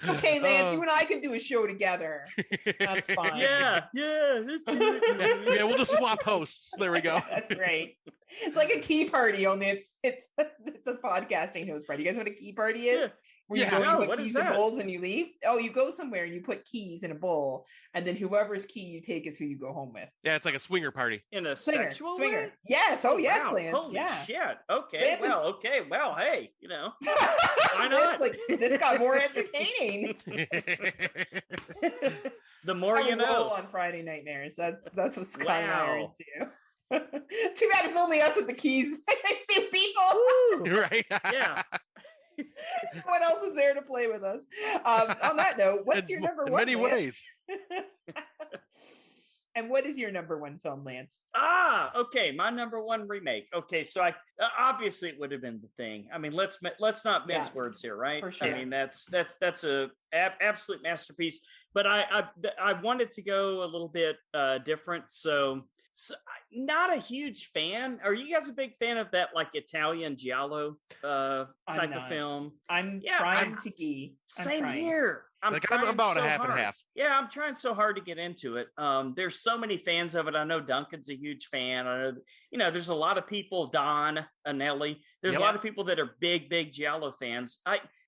Okay, Lance, you and I can do a show together. That's fine. Yeah. We'll just swap hosts. There we go. That's right. It's like a key party, only it's a podcasting host party. You guys know what a key party is? Where you go, you put keys in bowls and you leave. Oh, you go somewhere and you put keys in a bowl, and then whoever's key you take is who you go home with. Yeah, it's like a swinger party. In a sexual way? Yes. Oh, yes, wow. Lance. Holy shit. Okay. Lance Well, hey, why not? This got more entertaining. The more you know. On Friday Nightmares. That's what Scott and I are into. Too bad it's only us with the keys. Two people. Right. Yeah. What else is there to play with us? On that note, what's your number one? Many ways. And what is your number one film, Lance? Okay, my number one remake. Okay, so I obviously it would have been The Thing. I mean, let's not mince words here, right? For sure. I mean, that's a absolute masterpiece. But I wanted to go a little bit different, so not a huge fan. Are you guys a big fan of that like Italian giallo type of film? I'm trying to be. Same here. I'm about so a half hard. and half. Yeah, I'm trying so hard to get into it. There's so many fans of it. I know Duncan's a huge fan. I know, there's a lot of people, Don, Anelli. There's a lot of people that are big giallo fans.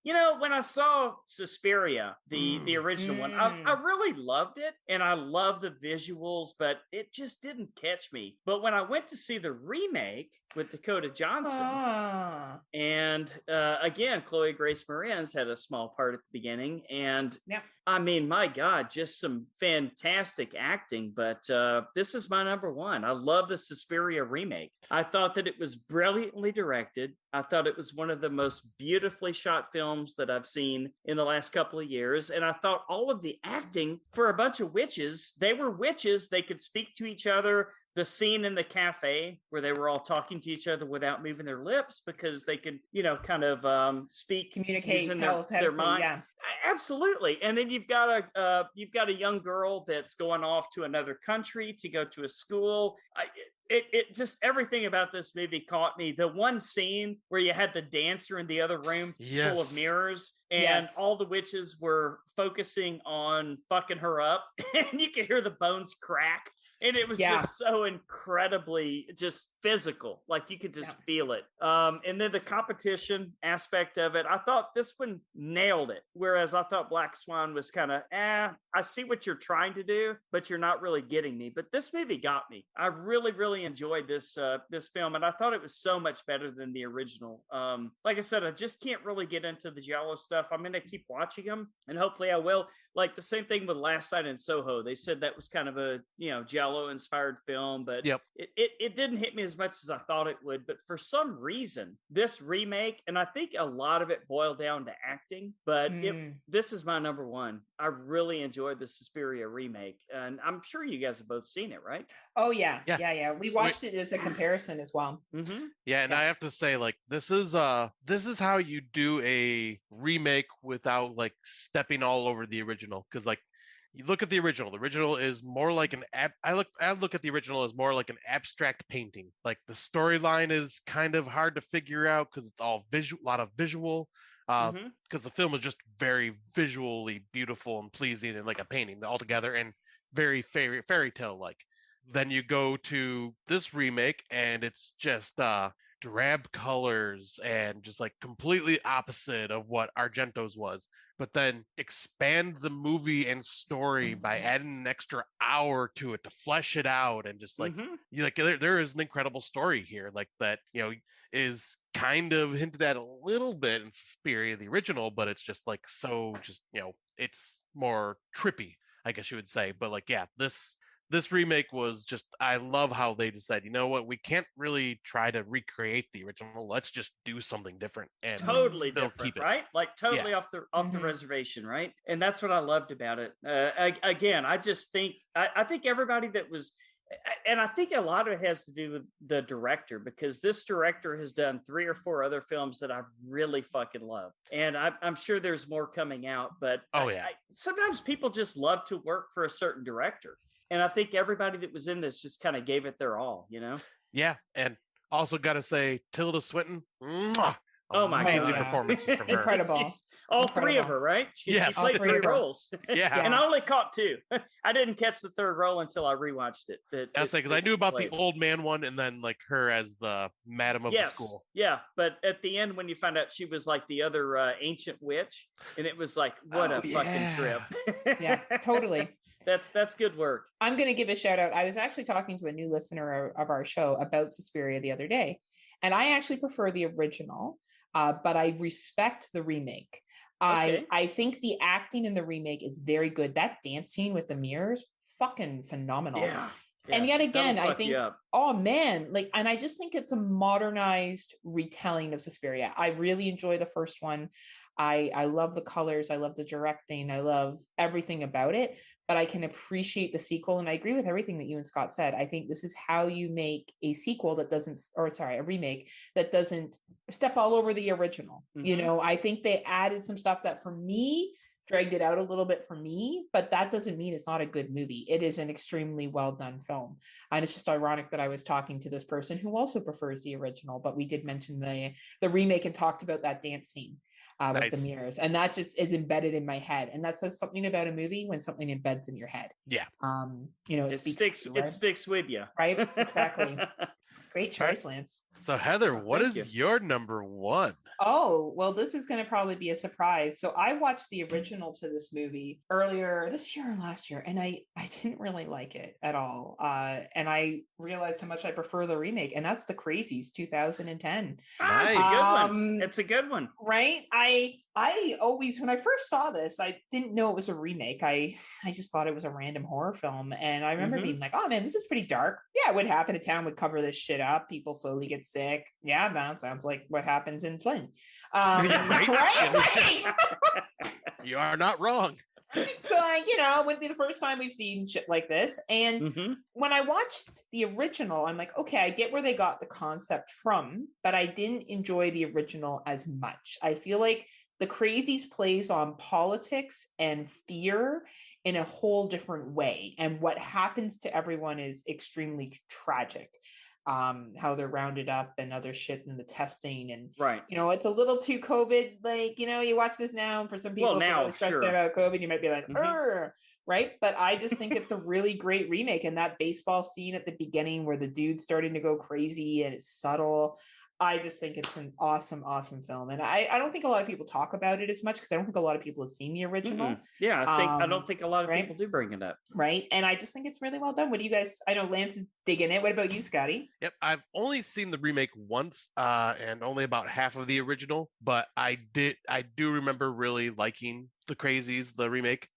When I saw Suspiria, the original one, I really loved it, and I love the visuals, but it just didn't catch me. But when I went to see the remake with Dakota Johnson, and again, Chloe Grace Moretz had a small part at the beginning, and I mean, my God, just some fantastic acting. But this is my number one. I love the Suspiria remake. I thought that it was brilliantly directed. I thought it was one of the most beautifully shot films that I've seen in the last couple of years. And I thought all of the acting for a bunch of witches, they were witches. They could speak to each other. The scene in the cafe where they were all talking to each other without moving their lips because they could, kind of communicate using their mind. Yeah. Absolutely. And then you've got a young girl that's going off to another country to go to a school. It just, everything about this movie caught me. The one scene where you had the dancer in the other room full of mirrors, and all the witches were focusing on fucking her up, and you could hear the bones crack. And it was just so incredibly just physical. Like you could just feel it. And then the competition aspect of it, I thought this one nailed it. Whereas I thought Black Swan was kind of, I see what you're trying to do, but you're not really getting me. But this movie got me. I really, really enjoyed this film. And I thought it was so much better than the original. Like I said, I just can't really get into the Giallo stuff. I'm going to keep watching them, and hopefully I will. Like the same thing with Last Night in Soho. They said that was kind of a, Giallo inspired film, but it didn't hit me as much as I thought it would. But for some reason, this remake, and I think a lot of it boiled down to acting, but this is my number one. I really enjoyed the Suspiria remake, and I'm sure you guys have both seen it, right? Oh yeah. We watched it as a comparison as well. Yeah, and I have to say, like, this is how you do a remake without like stepping all over the original, because like, you look at the original. The original is more like I look at the original as more like an abstract painting. Like the storyline is kind of hard to figure out because it's all a lot of visual. Because the film is just very visually beautiful and pleasing and like a painting altogether, and very fairy tale like. Then you go to this remake, and it's just drab colors and just like completely opposite of what Argento's was. But then expand the movie and story by adding an extra hour to it to flesh it out, and just like there is an incredible story here, like that is kind of hinted at a little bit in Suspiria, the original, but it's just like so just it's more trippy, I guess you would say. But like this remake was just, I love how they decided, we can't really try to recreate the original. Let's just do something different, and totally different, keep it. Right? Like totally off the reservation, right? And that's what I loved about it. Again, I just think I think everybody that was, and I think a lot of it has to do with the director, because this director has done 3 or 4 other films that I've really fucking loved. And I'm sure there's more coming out, but sometimes people just love to work for a certain director. And I think everybody that was in this just kind of gave it their all, Yeah, and also got to say, Tilda Swinton, oh my amazing God. Performances from her. Incredible. All 3 of her, right? She played 3 roles. And I only caught 2. I didn't catch the 3rd role until I rewatched it. Because I knew about the old man one, and then like her as the madam of the school. Yeah, but at the end, when you find out she was like the other ancient witch, and it was like, what a fucking trip. Yeah, totally. That's good work. I'm going to give a shout out. I was actually talking to a new listener of our show about Suspiria the other day, and I actually prefer the original, but I respect the remake. Okay. I think the acting in the remake is very good. That dance scene with the mirrors, fucking phenomenal. Yeah. And yet again, I think, oh man, and I just think it's a modernized retelling of Suspiria. I really enjoy the first one. I love the colors. I love the directing. I love everything about it. But I can appreciate the sequel, and I agree with everything that you and Scott said. I think this is how you make a sequel that doesn't, a remake that doesn't step all over the original. I think they added some stuff that, for me, dragged it out a little bit for me, but that doesn't mean it's not a good movie. It is an extremely well done film. And it's just ironic that I was talking to this person who also prefers the original, but we did mention the remake and talked about that dance scene. With the mirrors, and that just is embedded in my head, and that says something about a movie when something embeds in your head. It sticks with you, right? Exactly. Great choice, Lance. So Heather, what Thank is your number one? Oh, well, this is going to probably be a surprise. So I watched the original to this movie earlier this year or last year, and I didn't really like it at all. And I realized how much I prefer the remake, and that's the Crazies 2010. Ah, it's a good one. It's a good one. Right? I always, when I first saw this, I didn't know it was a remake. I just thought it was a random horror film. And I remember being like, oh man, this is pretty dark. Yeah, what happened? A town would cover this shit up. People slowly get sick. Yeah, that sounds like what happens in Flint. Right? You are not wrong. So, it wouldn't be the first time we've seen shit like this. And when I watched the original, I'm like, okay, I get where they got the concept from, but I didn't enjoy the original as much. I feel like the Crazies plays on politics and fear in a whole different way. And what happens to everyone is extremely tragic. How they're rounded up and other shit in the testing, and it's a little too COVID. Like, you watch this now, and for some people now stressed out about COVID, you might be like, right? But I just think it's a really great remake. And that baseball scene at the beginning where the dude's starting to go crazy and it's subtle. I just think it's an awesome, awesome film. And I don't think a lot of people talk about it as much because I don't think a lot of people have seen the original. Yeah, I don't think a lot of people do bring it up. Right. And I just think it's really well done. What do you guys, I know Lance is digging it. What about you, Scotty? Yep. I've only seen the remake once and only about half of the original, but I do remember really liking the Crazies, the remake.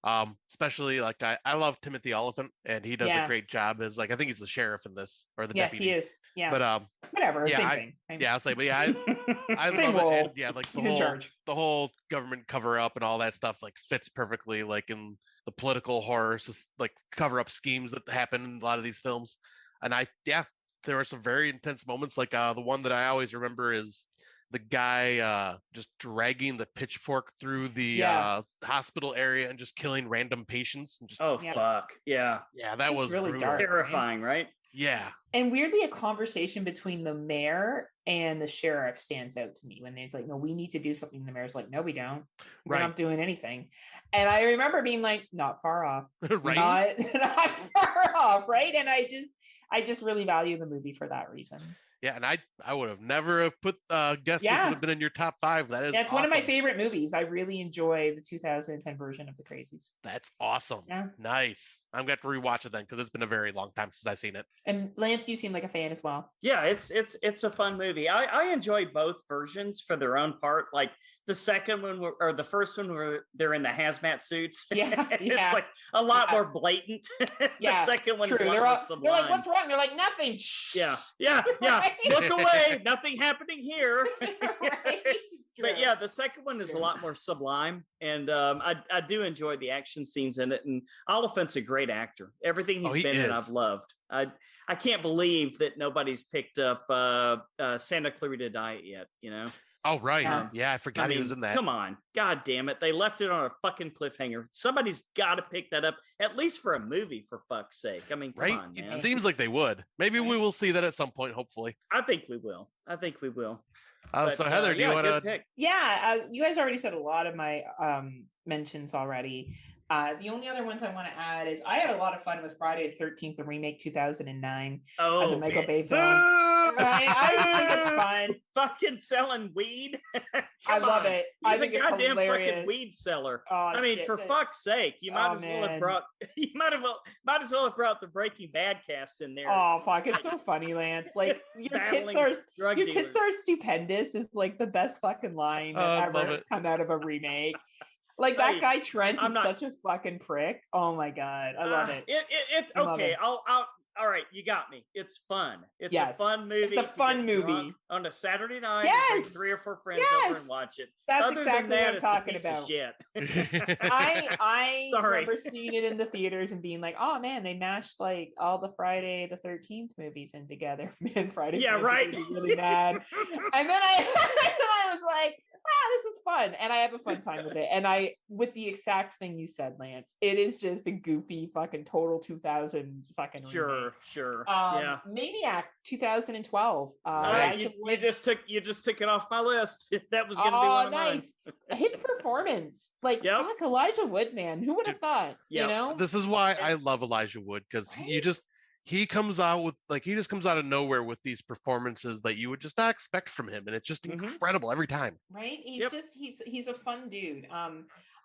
Especially like I love Timothy Olyphant, and he does a great job as like I think he's the sheriff in this, or the deputy. Yes, he is. Yeah. But whatever, same thing. I'll say, but yeah, I love it. And, like the whole government cover up and all that stuff like fits perfectly like in the political horror like cover up schemes that happen in a lot of these films. And there were some very intense moments. Like the one that I always remember is the guy just dragging the pitchfork through the hospital area and just killing random patients. And just, fuck. Yeah. Yeah, that was really brutal. dark, terrifying, right? Yeah. And weirdly, a conversation between the mayor and the sheriff stands out to me when it's like, no, we need to do something. And the mayor's like, no, we don't. We're not doing anything. And I remember being like, not far off. Right. Not far off. Right. And I just really value the movie for that reason. Yeah, and I would have never have put guessed this would have been in your top 5. That is it's awesome. One of my favorite movies. I really enjoy the 2010 version of The Crazies. That's awesome. Yeah. Nice. I'm going to rewatch it then because it's been a very long time since I've seen it. And Lance, you seem like a fan as well. Yeah, it's a fun movie. I enjoy both versions for their own part. Like the second one or the first one where they're in the hazmat suits. Yeah, it's like a lot more blatant. The second one is a lot more sublime. They're like, what's wrong? They're like, nothing. Yeah. Look away. Nothing happening here. But yeah, the second one is a lot more sublime, and I do enjoy the action scenes in it. And Oliphant's a great actor. Everything he's been in, I've loved. I can't believe that nobody's picked up Santa Clarita Diet yet. Oh, right. Yeah, I forgot he was in that. Come on. God damn it. They left it on a fucking cliffhanger. Somebody's got to pick that up, at least for a movie, for fuck's sake. I mean, come on, man. It seems like they would. Maybe we will see that at some point, hopefully. I think we will. So Heather, do you want to pick? Yeah, you guys already said a lot of my mentions already. The only other ones I want to add is I had a lot of fun with Friday the 13th, the remake 2009 as a Michael Bay film. I think it's fun. Fucking selling weed. I love it. He's I think a goddamn it's hilarious. fucking weed seller. Oh, I mean, for fuck's sake, you might as well have brought. You might as well have brought the Breaking Bad cast in there. Oh fuck, it's so funny, Lance. Like your tits are stupendous is like the best fucking line that ever has come out of a remake. Like that guy Trent is such a fucking prick. Oh my god, I love it. It's okay. All right, you got me. It's fun. It's a fun movie. It's a fun movie on a Saturday night. Bring 3 or 4 friends over and watch it. That's exactly what I'm talking about. Of shit. I remember seeing it in the theaters and being like, "Oh man, they mashed like all the Friday the 13th movies in together." Man, Friday. Yeah, right. Really mad. And then I was like, wow, this is fun. And I have a fun time with it. And with the exact thing you said, Lance, it is just a goofy fucking total 2000s fucking remake. Sure. Yeah. Maniac 2012. You just took it off my list. That was going to be one of mine. His performance, like, fuck, Elijah Wood, man. Who would have thought? This is why I love Elijah Wood, because he comes out with he just comes out of nowhere with these performances that you would just not expect from him, and it's just incredible every time. Right? He's a fun dude.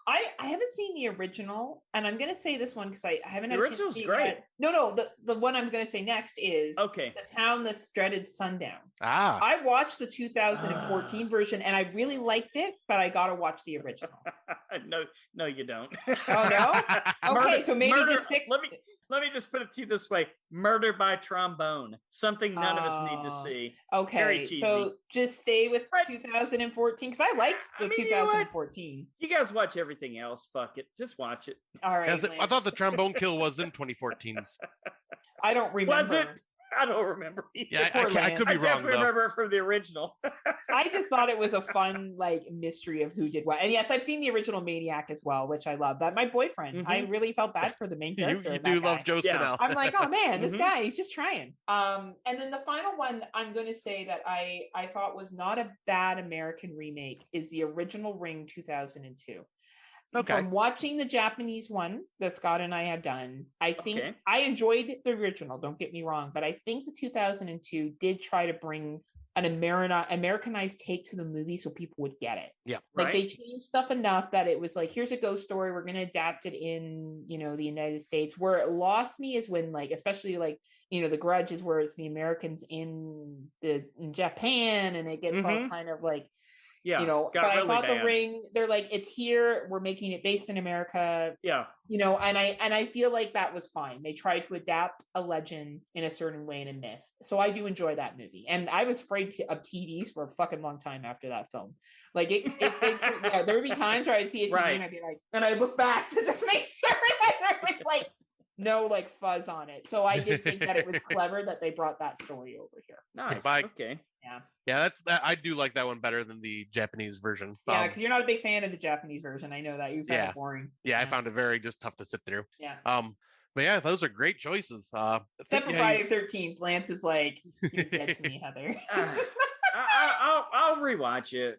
I haven't seen the original, and I'm gonna say this one because I haven't had a chance to see it yet. No, the one I'm gonna say next is The Town That's Dreaded Sundown. I watched the 2014 version and I really liked it, but I gotta watch the original. No, you don't. Oh no? Okay, so maybe just stick. Let me just put it to you this way: Murder by Trombone, something none of us need to see. Okay, very cheesy. So just stay with 2014 because I liked the 2014. You guys watch everything else. Fuck it, just watch it. All right. I thought the trombone kill was in 2014's. I don't remember. Was it? I don't remember. Yeah, I could be wrong. I definitely remember it from the original. I just thought it was a fun mystery of who did what. And yes, I've seen the original Maniac as well, which I love. That my boyfriend. I really felt bad for the main character. You do love Joe Spinell. I'm like, oh man, this guy, he's just trying. And then the final one I'm going to say that I thought was not a bad American remake is the original Ring 2002. Okay. From watching the Japanese one that Scott and I had done, I think I enjoyed the original, don't get me wrong, but I think the 2002 did try to bring an Americanized take to the movie so people would get it. Yeah. They changed stuff enough that it was here's a ghost story, we're going to adapt it in, the United States. Where it lost me is when especially The Grudge is where it's the Americans in Japan and it gets all kind of but I thought the Ring, they're it's here, we're making it based in America. Yeah. And I feel like that was fine. They tried to adapt a legend in a certain way in a myth. So I do enjoy that movie. And I was afraid of TVs for a fucking long time after that film. There would be times where I'd see a TV and I'd be and I'd look back to just make sure that there was no fuzz on it. So I did think that it was clever that they brought that story over here. Nice. Okay. Yeah, I do like that one better than the Japanese version. Yeah, because you're not a big fan of the Japanese version. I know that you found it boring. Yeah, I found it very just tough to sit through. Yeah. But yeah, those are great choices. Except for Friday the 13th, Lance is you're dead to me, Heather. I'll rewatch it.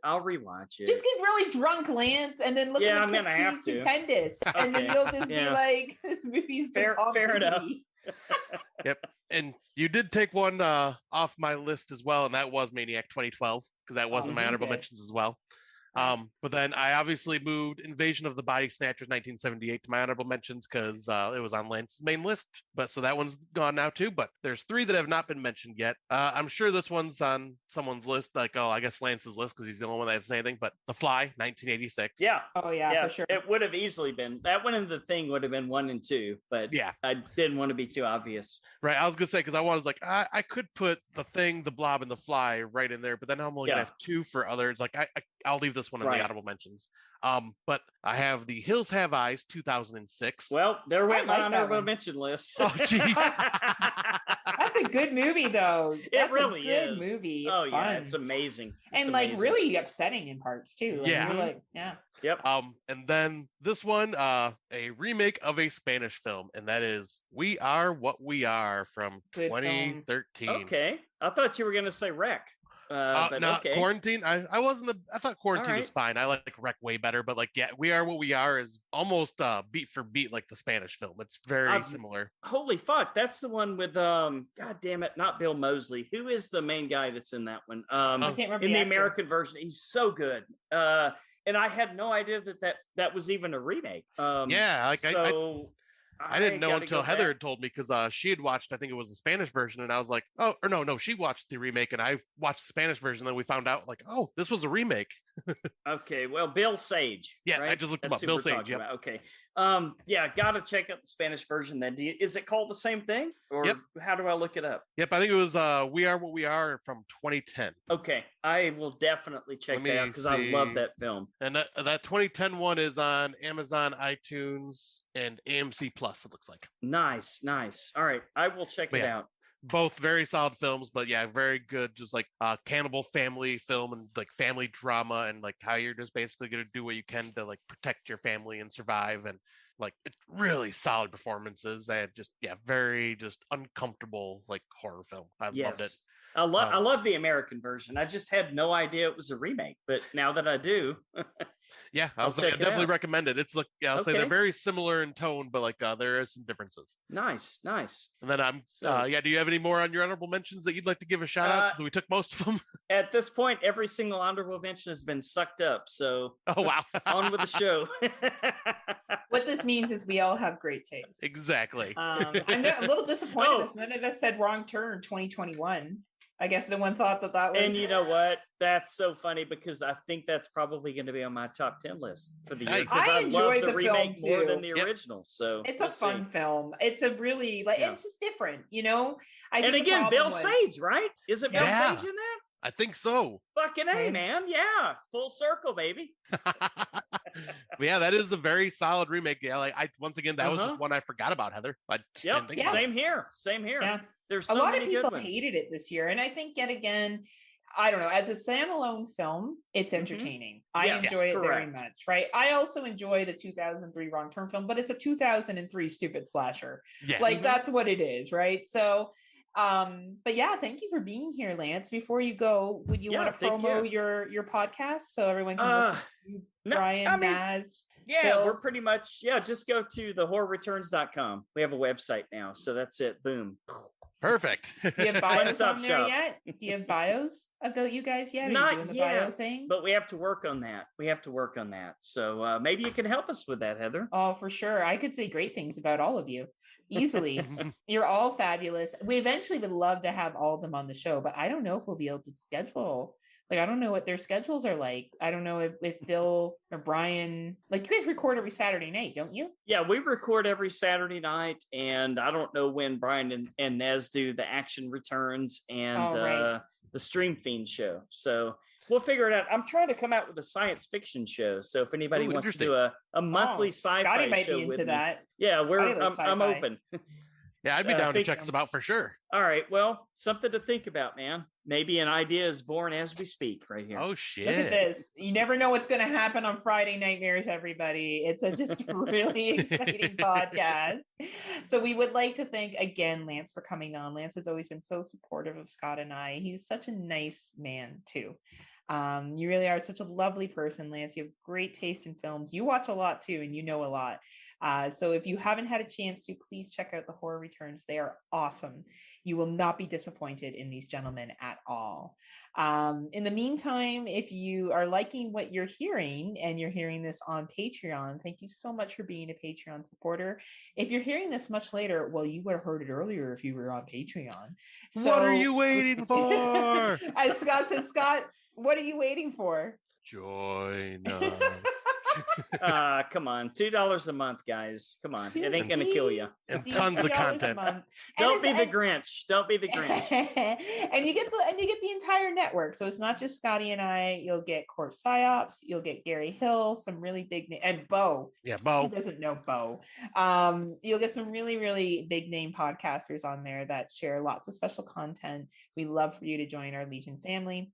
Just get really drunk, Lance, and then look at the stupendous, and then you'll just be "This movie's fair enough." Yep. And you did take one off my list as well, and that was Maniac 2012 because that wasn't my honorable mentions as well. But then I obviously moved Invasion of the Body Snatchers 1978 to my honorable mentions because it was on Lance's main list. But so that one's gone now too. But there's 3 that have not been mentioned yet. I'm sure this one's on someone's list, I guess Lance's list because he's the only one that hasn't said anything. But The Fly 1986. Yeah. Oh yeah, for sure. It would have easily been that one, and The Thing would have been 1 and 2. But I didn't want to be too obvious. Right. I was gonna say because I could put The Thing, The Blob, and The Fly right in there, but then I'm only gonna have 2 for others. I'll leave this one in the honorable mentions. But I have The Hills Have Eyes 2006. Well, there went my honorable mention list. Oh, geez. That's a good movie, though. It really is. Good movie. It's fun. It's amazing. And really upsetting in parts too. Yep. And then this one, a remake of a Spanish film, and that is We Are What We Are from 2013. Okay. I thought you were going to say Wreck. Quarantine. I thought Quarantine was fine. I like Wreck way better, but We Are What We Are is almost beat for beat like the Spanish film. It's very similar. Holy fuck, that's the one with God damn it, not Bill Moseley. Who is the main guy that's in that one? I can't remember in the American version. He's so good. And I had no idea that was even a remake. I didn't know until Heather had told me because she had watched, I think it was the Spanish version, and I was like, oh, or no, she watched the remake, and I watched the Spanish version. Then we found out, oh, this was a remake. Okay, well, Bill Sage. Yeah, right? I just looked him up. Bill Sage. Yep. Okay. Gotta check out the Spanish version. Then, is it called the same thing, or how do I look it up? Yep, I think it was We Are What We Are from 2010. Okay, I will definitely check that out because I love that film. And that 2010 one is on Amazon, iTunes, and AMC Plus. It looks like. Nice. All right, I will check it out. Both very solid films, but very good. Just cannibal family film and family drama and how you're just basically going to do what you can to protect your family and survive. And it's really solid performances and just very just uncomfortable horror film. I loved it. I love the American version. I just had no idea it was a remake, but now that I do, Yeah, I'll I check it definitely out. recommend it. It's I'll say they're Okay. very similar in tone, but like there is some differences. Nice. And then So do you have any more on your honorable mentions that you'd like to give a shout out since we took most of them? at this point, every single honorable mention has been sucked up. So Oh wow. on with the show. What this means is we all have great taste. Exactly. I'm a little disappointed because none of us said Wrong Turn 2021. I guess no one thought that was. And you know what? That's so funny because I think that's probably going to be on my top 10 list for the year. Nice. Because I enjoy love the remake film more too. than the original. So it's a fun film. It's a really it's just different, you know. And again, Bill Sage, right? Is it Bill Sage in that? I think so. Fucking A, man. Yeah. Full circle, baby. Yeah, that is a very solid remake. Yeah, like once again, that was just one I forgot about, Heather. Yep. Same here. Yeah. There's a lot of people hated it this year, and I think yet again, I don't know, as a standalone film, it's entertaining. I enjoy it very much, right? I also enjoy the 2003 Wrong Turn film, but it's a 2003 stupid slasher. Yeah. Like that's what it is, right? So but yeah, thank you for being here, Lance. Before you go, would you want to promo your podcast so everyone can listen to Brian, Naz? Yeah, Bill? we're pretty much just go to thehorrorreturns.com. We have a website now, so that's it. Boom. Perfect. Do you have bios on there yet? Do you have bios about you guys yet? Are Not you doing the yet, bio thing? but we have to work on that. So maybe you can help us with that, Heather. Oh, for sure. I could say great things about all of you. Easily. You're all fabulous. We eventually would love to have all of them on the show, but I don't know if we'll be able to schedule. Like, I don't know what their schedules are like. I don't know if Phil or Brian, like, you guys record every Saturday night, don't you? Yeah, we record every Saturday night, and I don't know when Brian and Nez do the action returns and the Stream Fiend show. So we'll figure it out. I'm trying to come out with a science fiction show. So if anybody wants to do a monthly sci-fi Scotty might show be into with that. Me, yeah, I'm open. Yeah, I'd be down to check some out for sure. All right. Well, something to think about, man. Maybe an idea is born as we speak right here. Oh, shit. Look at this. You never know what's going to happen on Friday Nightmares, everybody. It's a just really exciting podcast. So we would like to thank again, Lance, for coming on. Lance has always been so supportive of Scott and I. He's such a nice man, too. You really are such a lovely person, Lance. You have great taste in films. You watch a lot, too, and you know a lot. So if you haven't had a chance to, please check out The Horror Returns. They are awesome. You will not be disappointed in these gentlemen at all. In the meantime, if you are liking what you're hearing and you're hearing this on Patreon, thank you so much for being a Patreon supporter. If you're hearing this much later, well, you would have heard it earlier if you were on Patreon. So, what are you waiting for? As Scott said, Scott, what are you waiting for? Join us. Come on, $2 a month, guys. Come on, it ain't gonna kill you. And tons of content. Don't be the Grinch. Don't be the Grinch. And you get the entire network. So it's not just Scotty and I. You'll get Court Psyops. You'll get Gary Hill, some really big and Bo. Yeah, Bo. Who doesn't know Bo? You'll get some really, really big name podcasters on there that share lots of special content. We love for you to join our Legion family.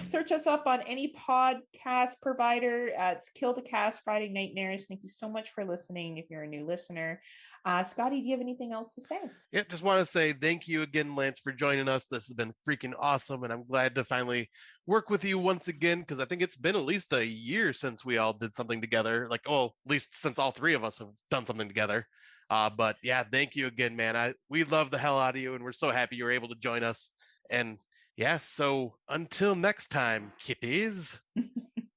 Search us up on any podcast provider. It's Kill the Cast Friday Nightmares. Thank you so much for listening. If you're a new listener, Scotty, do you have anything else to say? Yeah, just want to say thank you again, Lance, for joining us. This has been freaking awesome, and I'm glad to finally work with you once again, because I think it's been at least a year since we all did something together. Like, at least since all three of us have done something together. But yeah, thank you again, man. We love the hell out of you, and we're so happy you were able to join us. And yeah, so until next time, kitties,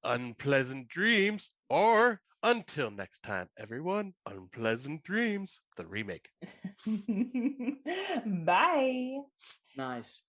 unpleasant dreams, or until next time, everyone, unpleasant dreams, the remake. Bye. Nice.